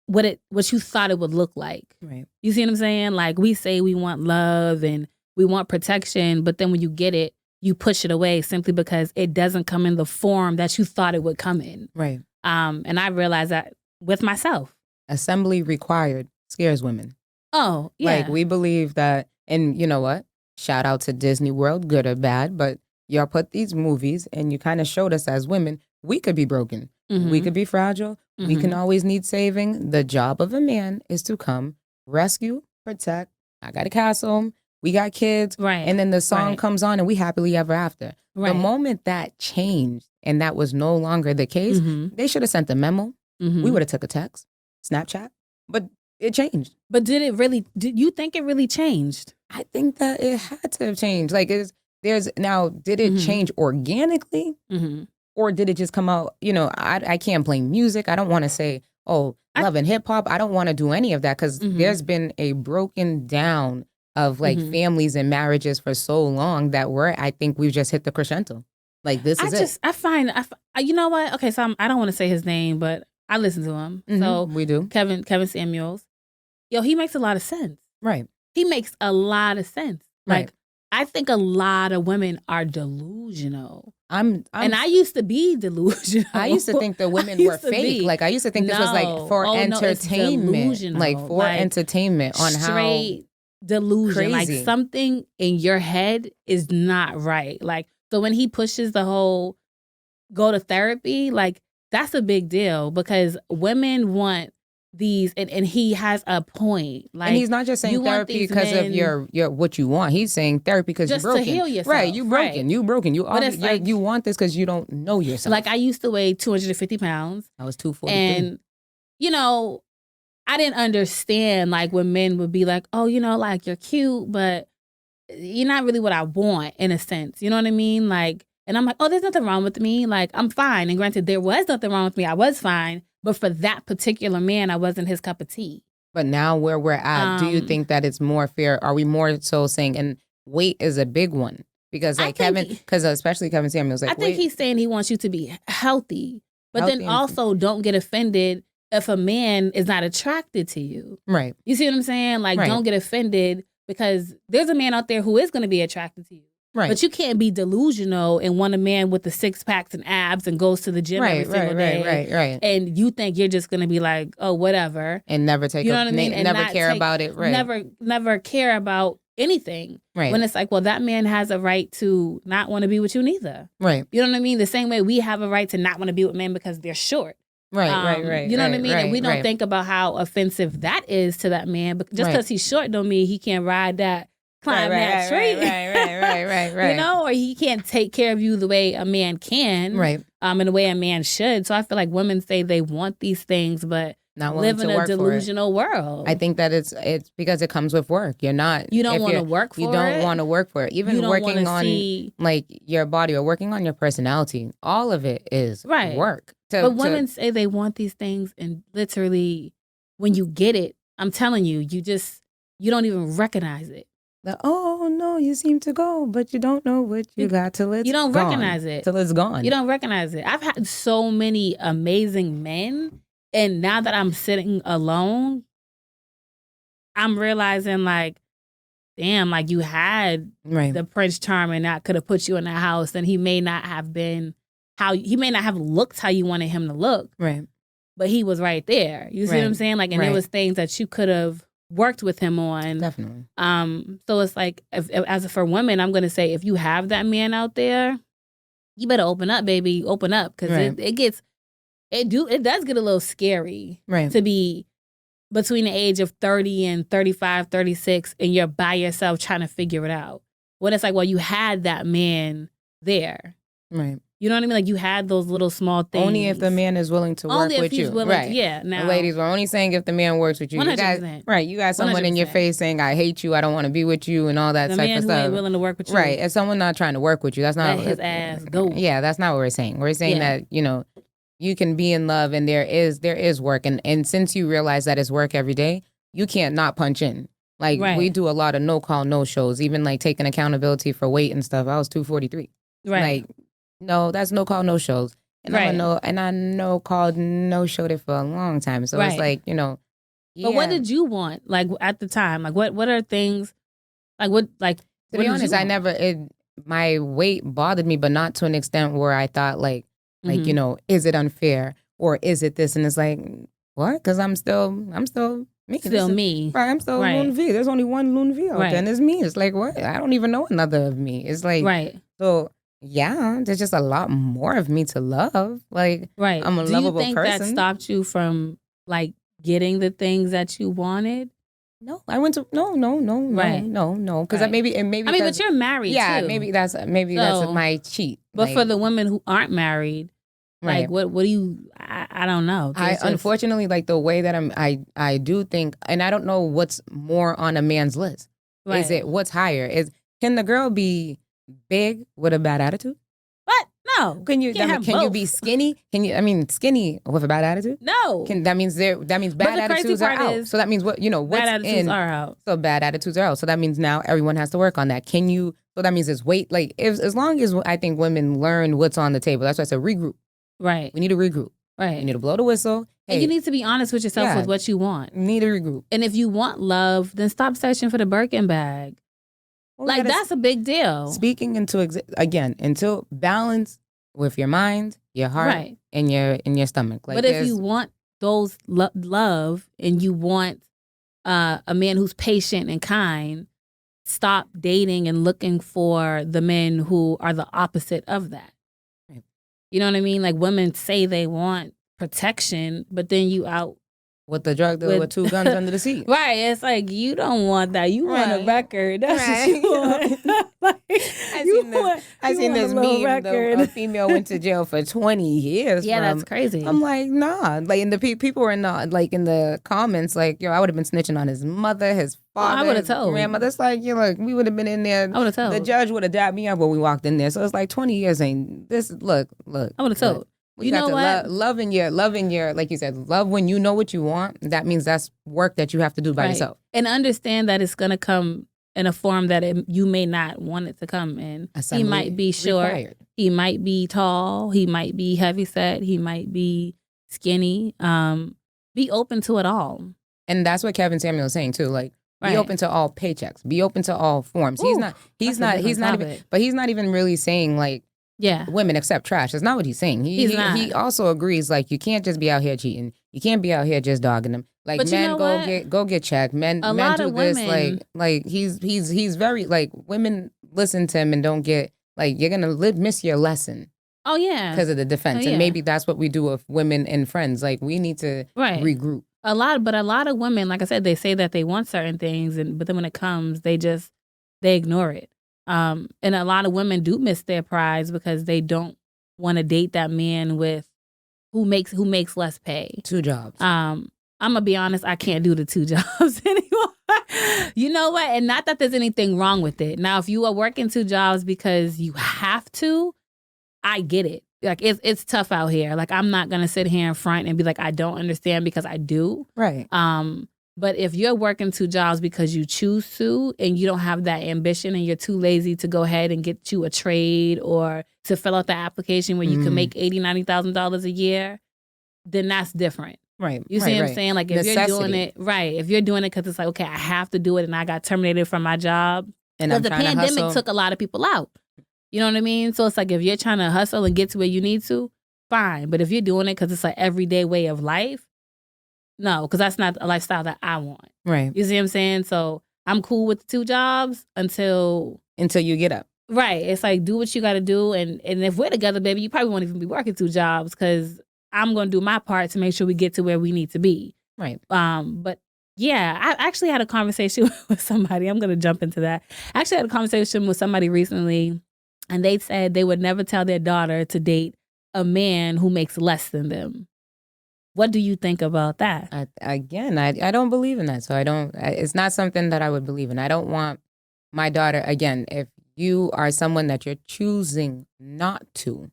what you thought it would look like. Right. You see what I'm saying? Like, we say we want love and we want protection, but then when you get it, you push it away simply because it doesn't come in the form that you thought it would come in. Right. And I realized that with myself. Assembly required scares women. Oh, yeah. Like, we believe that, and you know what? Shout out to Disney World, good or bad, but y'all put these movies and you kind of showed us as women, we could be broken. Mhm. We could be fragile. We can always need saving. The job of a man is to come, rescue, protect. I got a castle. We got kids. Right. And then the song comes on and we happily ever after. Right. The moment that changed and that was no longer the case, they should have sent a memo. We would have took a text, Snapchat, but it changed. But did you think it really changed? I think that it had to have changed. Like, did it change organically? Or did it just come out, I can't blame music. I don't want to say, love and hip hop. I don't want to do any of that because there's been a broken down of like families and marriages for so long that I think we've just hit the crescendo. Like, this is it. I find, you know what? Okay, so I don't want to say his name, but I listen to him. So we do. Kevin Samuels. Yo, he makes a lot of sense. Right. He makes a lot of sense. Like, Right. I think a lot of women are delusional. And I used to be delusional. I used to think the women were fake. Like, I used to think this was like for entertainment. Like, for entertainment on straight delusion. Crazy. Like, something in your head is not right. Like, so when he pushes the whole go to therapy, like, that's a big deal because women want these, and he has a point. Like, and he's not just saying therapy because of your what you want. He's saying therapy because you're broken. Just to heal yourself. Right, you broken. Right. You broken. Like, you want this because you don't know yourself. Like, I used to weigh 250 pounds. I was 243. And, I didn't understand, like, when men would be like, oh, like, you're cute, but you're not really what I want, in a sense. You know what I mean? Like, and I'm like, oh, there's nothing wrong with me. Like, I'm fine. And granted, there was nothing wrong with me. I was fine. But for that particular man, I wasn't his cup of tea. But now where we're at, do you think that it's more fair? Are we more so saying, and weight is a big one? Because like especially Kevin Samuels, like, I think he's saying he wants you to be healthy, but Healthy then also don't get offended if a man is not attracted to you. Right. You see what I'm saying? Like, Right. don't get offended because there's a man out there who is going to be attracted to you. Right. But you can't be delusional and want a man with the 6 packs and abs and goes to the gym every single day. Right. And you think you're just going to be like, oh, whatever. And never take You know what I mean? and never care about it. Right. Never care about anything. Right. When it's like, well, that man has a right to not want to be with you neither. Right. You know what I mean? The same way we have a right to not want to be with men because they're short. Right. You know what I mean? And we don't think about how offensive that is to that man. But just because he's short don't mean he can't ride that, climb that tree. Right. You know, or he can't take care of you the way a man can. Right. And the way a man should. So I feel like women say they want these things, but not live in a delusional world. I think that it's because it comes with work. You don't want to work for it. You don't want to work for it. Even working on like your body or working on your personality, all of it is work. But women say they want these things, and literally, when you get it, I'm telling you, you don't even recognize it. Oh no, you seem to go, but you don't know what you got till it's gone. You don't recognize it till it's gone. You don't recognize it. I've had so many amazing men. And now that I'm sitting alone, I'm realizing, like, damn, like, you had the Prince Charming that could have put you in the house, and he may not have looked how you wanted him to look. Right. But he was right there. You see what I'm saying? Like, and there was things that you could have worked with him on. Definitely. So it's like, as for women, I'm going to say, if you have that man out there, you better open up, baby. Open up. Because it does get a little scary to be between the age of 30 and 35, 36, and you're by yourself trying to figure it out. When it's like, well, you had that man there. Right. You know what I mean? Like, you had those little small things. Only if the man is willing to work with you. Right. Yeah. Now, ladies, we're only saying if the man works with you. 100%. You got someone 100%. In your face saying, I hate you, I don't want to be with you, and all that type of stuff. The man who ain't willing to work with you. Right. If someone not trying to work with you, that's not... Let his ass go. Yeah, that's not what we're saying. We're saying that, you can be in love and there is work. And since you realize that it's work every day, you can't not punch in. Like Right. we do a lot of no call, no shows, even like taking accountability for weight and stuff. I was 243. Right. Like, no, that's no call, no shows. And Right. I no called, no showed it for a long time. So it's like, But what did you want? Like at the time? Like what are things like what like to be honest, my weight bothered me, but not to an extent where I thought like, is it unfair or is it this? And it's like, what? Because I'm still me. Still me. Right, I'm still Luna V. There's only one Luna V out there, and it's me. It's like, what? I don't even know another of me. It's like, so yeah, there's just a lot more of me to love. Like, I'm a lovable person. Do you think that stopped you from like getting the things that you wanted? No, I went to no, because maybe. I mean, but you're married. Yeah, too. maybe that's my cheat. But for the women who aren't married, like what do you? I don't know. Unfortunately, like the way that I do think, and I don't know what's more on a man's list. Right. Is it what's higher? Can the girl be big with a bad attitude? What? No. Can you be skinny? Skinny with a bad attitude? No. That means bad attitudes are out. So that means what's bad attitudes are out. So bad attitudes are out. So that means now everyone has to work on that. So that means it's weight. Like as long as I think women learn what's on the table. That's why I said regroup. Right. We need to regroup. Right. You need to blow the whistle. And you need to be honest with yourself with what you want. You need to regroup. And if you want love, then stop searching for the Birkin bag. Well, that's a big deal. Speaking into balance with your mind, your heart, and your stomach. Like, but if you want those love and you want a man who's patient and kind, stop dating and looking for the men who are the opposite of that. Right. You know what I mean? Like women say they want protection, but then you out with the drug dealer with 2 guns under the seat. Right. It's like, you don't want that. You want a record. That's what you want. I seen this meme. A female went to jail for 20 years. Yeah, that's crazy. I'm like, nah. Like, and the people were in the comments, like, yo, I would have been snitching on his mother, his father, I would have told. Grandmother. It's like, we would have been in there. I would have told. The judge would have dabbed me up when we walked in there. So it's like 20 years ain't this. Look. I would have told. You know what? Love in your, like you said, love when you know what you want. That means that's work that you have to do by yourself. And understand that it's going to come in a form that you may not want it to come in. He might be short. Required. He might be tall. He might be heavyset. He might be skinny. Be open to it all. And that's what Kevin Samuel is saying too. Like, be open to all paychecks. Be open to all forms. Ooh, he's not even really saying like, women accept trash. That's not what he's saying. He also agrees like you can't just be out here cheating. You can't be out here just dogging them. Like, but men go get checked. Men do this. Like he's very like, women listen to him and don't get like, you're gonna miss your lesson. Oh yeah, because of the defense. And maybe that's what we do with women and friends. Like, we need to regroup. A lot of women, like I said, they say that they want certain things, but then when it comes, they ignore it. And a lot of women do miss their prize because they don't want to date that man who makes less pay. 2 jobs. I'm gonna be honest, I can't do the 2 jobs anymore. You know what? And not that there's anything wrong with it. Now, if you are working 2 jobs because you have to, I get it. Like, it's tough out here. Like, I'm not gonna sit here in front and be like, I don't understand, because I do. Right. But if you're working 2 jobs because you choose to and you don't have that ambition and you're too lazy to go ahead and get you a trade or to fill out the application where you can make $80,000, $90,000 a year, then that's different. Right. You see what I'm saying? Like, if you're doing it, if you're doing it because it's like, okay, I have to do it and I got terminated from my job. Because the pandemic took a lot of people out. You know what I mean? So it's like, if you're trying to hustle and get to where you need to, fine. But if you're doing it because it's like everyday way of life, no, because that's not a lifestyle that I want. Right. You see what I'm saying? So I'm cool with the 2 jobs until you get up. Right. It's like, do what you got to do. And if we're together, baby, you probably won't even be working 2 jobs, because I'm going to do my part to make sure we get to where we need to be. Right. But yeah, I actually had a conversation with somebody. I'm going to jump into that. I actually had a conversation with somebody recently, and they said they would never tell their daughter to date a man who makes less than them. What do you think about that? I don't believe in that. So it's not something that I would believe in. I don't want my daughter, again, if you are someone that you're choosing not to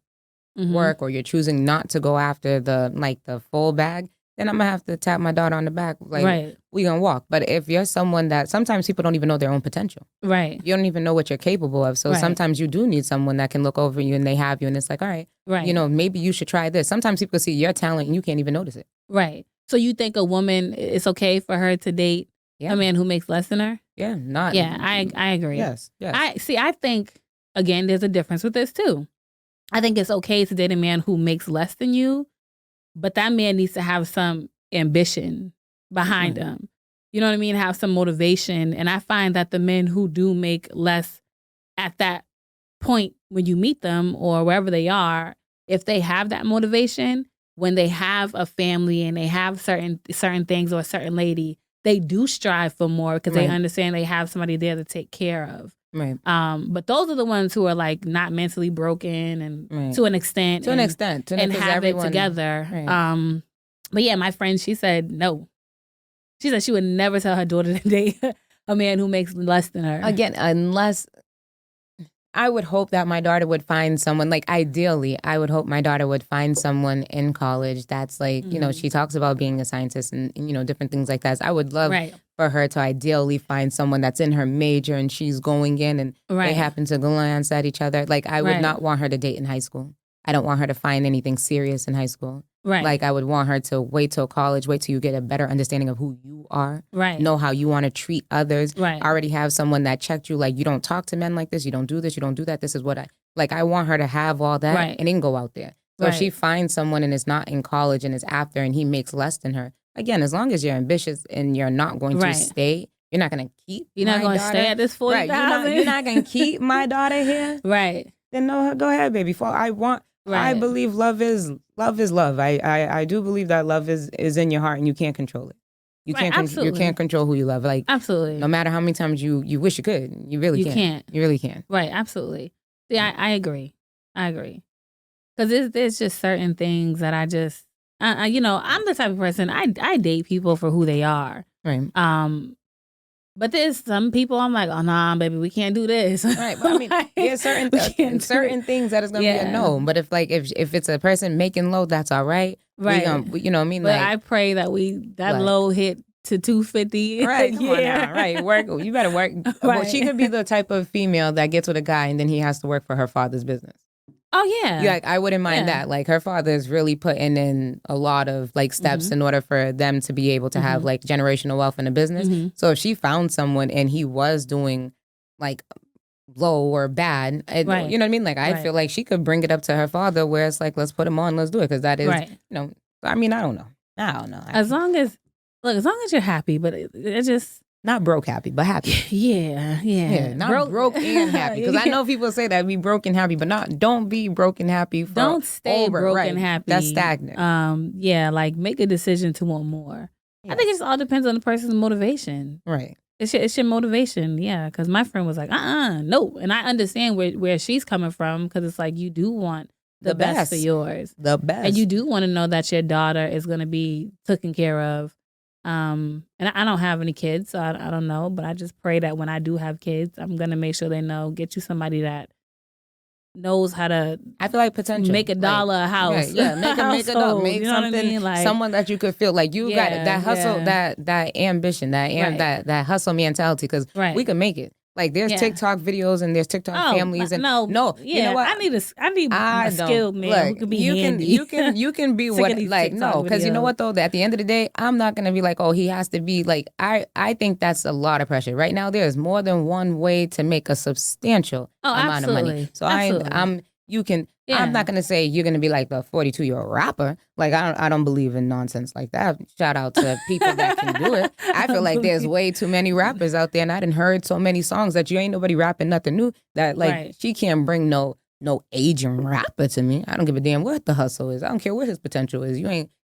work, or you're choosing not to go after the full bag, then I'm gonna have to tap my daughter on the back. Like, Right. we gonna walk. But if you're someone that sometimes people don't even know their own potential. Right. You don't even know what you're capable of. So Right. sometimes you do need someone that can look over you and they have you and it's like, all right, Right. you know, maybe you should try this. Sometimes people see your talent and you can't even notice it. Right. So you think a woman, it's okay for her to date Yeah. a man who makes less than her? Yeah, not. Yeah, I agree. Yes, yes. I think, again, there's a difference with this too. I think it's okay to date a man who makes less than you, but that man needs to have some ambition behind him. You know what I mean? Have some motivation. And I find that the men who do make less at that point when you meet them or wherever they are, if they have that motivation, when they have a family and they have certain things or a certain lady, they do strive for more because they understand they have somebody there to take care of. Right. But those are the ones who are like not mentally broken and to an extent. To an extent. And have it together. Right. But yeah, my friend, she said no. She said she would never tell her daughter to date a man who makes less than her. Again, unless I would hope that my daughter would find someone, like ideally, I would hope my daughter would find someone in college that's like, you know, she talks about being a scientist and you know, different things like that. So I would love for her to ideally find someone that's in her major and she's going in and they happen to glance at each other. Like I would not want her to date in high school. I don't want her to find anything serious in high school. Right. Like I would want her to wait till college, wait till you get a better understanding of who you are. Right. Know how you want to treat others. Right. Already have someone that checked you, like you don't talk to men like this, you don't do this, you don't do that. This is what I want her to have all that and then go out there. So if she finds someone and is not in college and is after and he makes less than her, again, as long as you're ambitious and you're not going to stay, you're not going to keep You're not going to stay at this 40,000. You're not going to keep my daughter here. Right. Then no, go ahead, baby. I believe love is love. I do believe that love is in your heart and you can't control it. You can't control who you love. Like absolutely. No matter how many times you wish you could, you really can't. You really can't. Right. Absolutely. See, I agree. Because there's just certain things that I just, you know, I'm the type of person I date people for who they are. Right. But there's some people I'm like, oh nah, baby, we can't do this. Right. But I mean, there's certain things that is gonna be a no. But if it's a person making low, that's all right. Right. You know what I mean? But I pray that low hit to 250. Right. Come on now. Right. Work. You better work. Right. Well, she could be the type of female that gets with a guy and then he has to work for her father's business. Oh yeah. Like I wouldn't mind that. Like her father is really putting in a lot of like steps in order for them to be able to have like generational wealth in a business. So if she found someone and he was doing like low or bad, you know what I mean? Like I feel like she could bring it up to her father where it's like, let's put him on, let's do it. Because that is, you know, I mean, I don't know. As long as you're happy, but it just. Not broke happy, but happy. Yeah. Not broke and happy. Because I know people say that, be broke and happy, but don't be broken happy. Don't stay broken happy. That's stagnant. Like make a decision to want more. Yes. I think it just all depends on the person's motivation. Right. It's your motivation, yeah. Because my friend was like, no. And I understand where she's coming from because it's like you do want the best for yours. The best. And you do want to know that your daughter is going to be taken care of. And I don't have any kids, so I don't know, but I just pray that when I do have kids, I'm gonna make sure they know, get you somebody that knows how to. I feel like potential make a dollar a house. Yeah, make a dollar, make you know something. What I mean? Like, someone that you could feel like you got it, that hustle, that ambition, that hustle mentality. Because we could make it. Like there's TikTok videos and there's TikTok families and you know what? I need a skilled man who can be handy. You can be what like no, because you know what though, at the end of the day, I'm not gonna be like, oh, he has to be like I think that's a lot of pressure. Right now there's more than one way to make a substantial amount of money. So I'm not gonna say you're gonna be like the 42-year-old rapper. Like I don't believe in nonsense like that. Shout out to people that can do it. I feel like there's way too many rappers out there, and I done heard so many songs that you ain't nobody rapping nothing new. That like she can't bring no Asian rapper to me. I don't give a damn what the hustle is. I don't care what his potential is.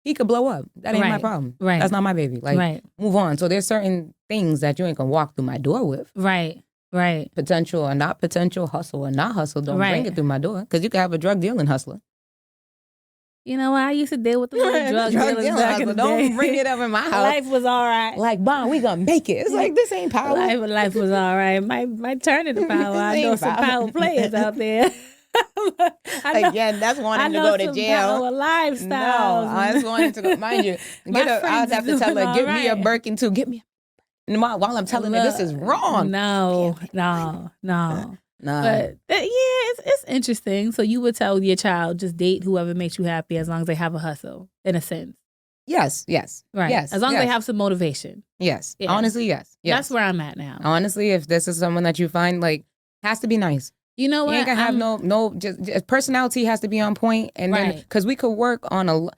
He could blow up. That ain't my problem. Right. That's not my baby. Like move on. So there's certain things that you ain't gonna walk through my door with. Right. Potential or not potential, hustle or not hustle, don't bring it through my door. Because you could have a drug dealing hustler. You know what? I used to deal with the drug dealers back in the day. Don't bring it up in my house. Life was all right. Like, Bon, we gonna make it. It's like, this ain't power. Life was all right. Might turn into power. I know some power players out there. Again, that's wanting to go to jail. No, I just wanted to go. Mind you, I'd have to tell her, get me a Birkin too. Get me. While I'm telling her this is wrong. No. But it's interesting. So you would tell your child, just date whoever makes you happy as long as they have a hustle, in a sense. Yes. Right. Yes. As long as they have some motivation. Yes. Yeah. Honestly, yes. That's where I'm at now. Honestly, if this is someone that you find, like, has to be nice. You know what? You ain't gonna have just personality has to be on point. And then, because we could work on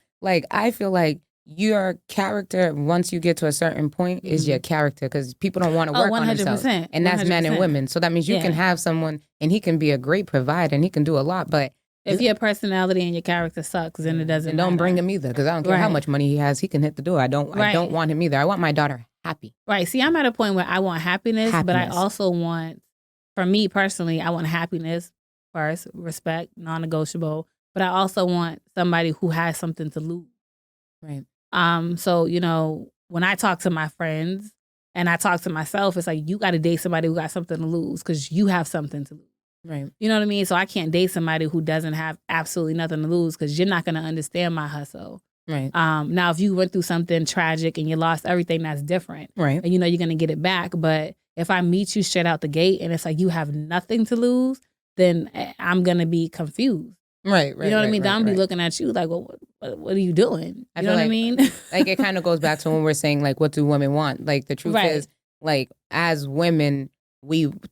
I feel like your character, once you get to a certain point, is your character, because people don't want to work on themselves. And that's 100%. Men and women. So that means you can have someone and he can be a great provider and he can do a lot. But if your personality and your character sucks, then it doesn't matter. Don't bring him either, because I don't care how much money he has. He can hit the door. I don't want him either. I want my daughter happy. Right. See, I'm at a point where I want happiness. But I also want, for me personally, I want happiness first, respect, non-negotiable. But I also want somebody who has something to lose. Right. So, when I talk to my friends and I talk to myself, it's like, you got to date somebody who got something to lose, because you have something to lose. Right. You know what I mean? So I can't date somebody who doesn't have absolutely nothing to lose, because you're not going to understand my hustle. Right. Now, if you went through something tragic and you lost everything, that's different. Right. And you're going to get it back. But if I meet you straight out the gate and it's like you have nothing to lose, then I'm going to be confused. Right. You know what I mean? I'm going to be looking at you like, well, what are you doing? You know what I mean? Like, it kind of goes back to when we're saying, like, what do women want? Like, the truth is, like, as women,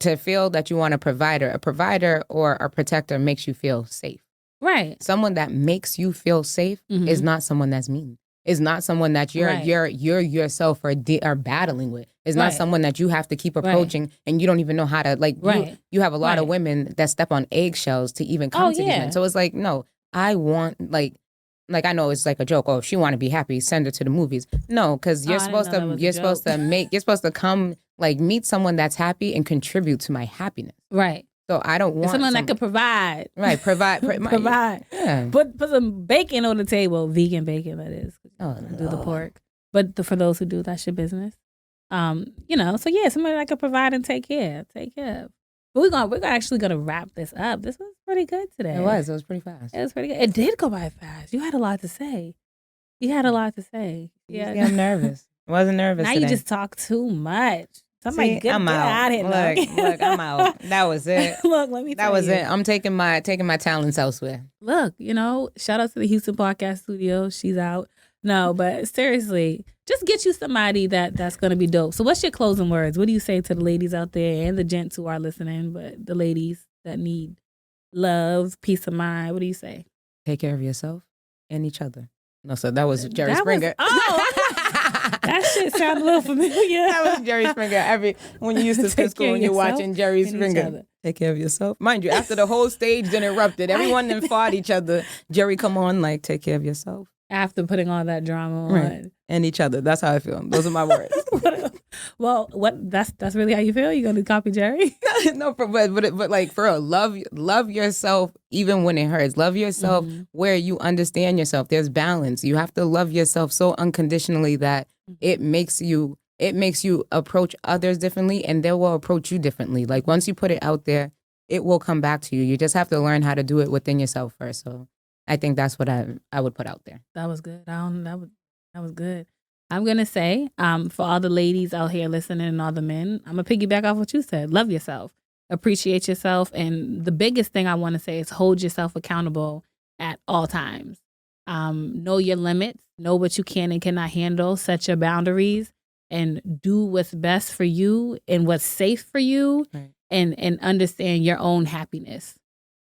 to feel that you want a provider or a protector makes you feel safe. Right. Someone that makes you feel safe is not someone that's mean. Is not someone that you're yourself are battling with. It's not someone that you have to keep approaching and you don't even know how to, like, you have a lot of women that step on eggshells to even come to these men. So it's like, no, I want, like I know it's like a joke. Oh, if she want to be happy, send her to the movies. No, because you're supposed to come, like, meet someone that's happy and contribute to my happiness. Right. So I don't want someone that could provide. Right, provide. Yeah. Put some bacon on the table, vegan bacon, that is. Do the pork. But for those who do, that's your business. So somebody that could provide and take care. But we're actually gonna wrap this up. This was pretty good today. It was pretty fast. It was pretty good. It did go by fast. You had a lot to say. Yeah. I'm nervous. I wasn't nervous now today. You just talk too much. Somebody get out here. Look, I'm out. That was it. Look, let me tell you. That was it. I'm taking my talents elsewhere. Look, shout out to the Houston Podcast Studio. She's out. No, but seriously, just get you somebody that's going to be dope. So what's your closing words? What do you say to the ladies out there and the gents who are listening, but the ladies that need love, peace of mind? What do you say? Take care of yourself and each other. No, so that was Jerry Springer. That shit sounded a little familiar. That was Jerry Springer. When you used to sit school and you're watching Jerry Springer. Take care of yourself. Mind you, after the whole stage then erupted, everyone then fought each other. Jerry, come on, like, take care of yourself. After putting all that drama on. Right. And each other. That's how I feel. Those are my words. Well, that's really how you feel? You gonna copy Jerry? No, but like, for real, love yourself even when it hurts. Love yourself where you understand yourself. There's balance. You have to love yourself so unconditionally that it makes you approach others differently, and they will approach you differently. Like, once you put it out there, it will come back to you. You just have to learn how to do it within yourself first. So I think that's what I would put out there. That was good. That was good. I'm going to say, for all the ladies out here listening and all the men, I'm going to piggyback off what you said. Love yourself. Appreciate yourself. And the biggest thing I want to say is hold yourself accountable at all times. Know your limits. Know what you can and cannot handle. Set your boundaries. And do what's best for you and what's safe for you. Right. And understand your own happiness.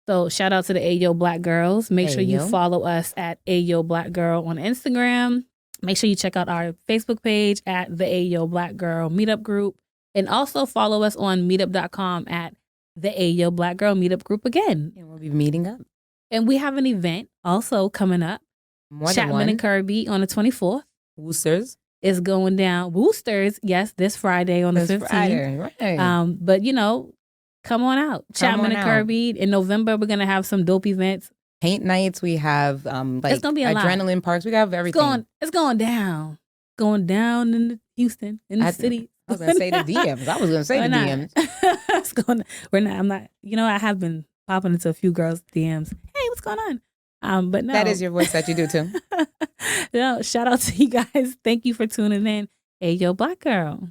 So shout out to the Ayo Black Girls. Make sure you follow us at Ayo Black Girl on Instagram. Make sure you check out our Facebook page at the Ayo Black Girl Meetup Group. And also follow us on meetup.com at the Ayo Black Girl Meetup Group again. And we'll be meeting up. And we have an event also coming up. Chapman and Kirby on the 24th. Woosters. Is going down. Woosters, yes, this Friday on the 15th. Friday, right. But, come on out. Chapman and Kirby. In November, we're going to have some dope events. Paint nights. We have it's gonna be a adrenaline lot. Parks. We have everything. It's going down. Going down in Houston, in the city. I was going to say the DMs. I was going to say the DMs. We're not. I'm not. I have been popping into a few girls' DMs. Hey, what's going on? But no. That is your voice that you do too. No, shout out to you guys. Thank you for tuning in. Hey, yo, Black girl.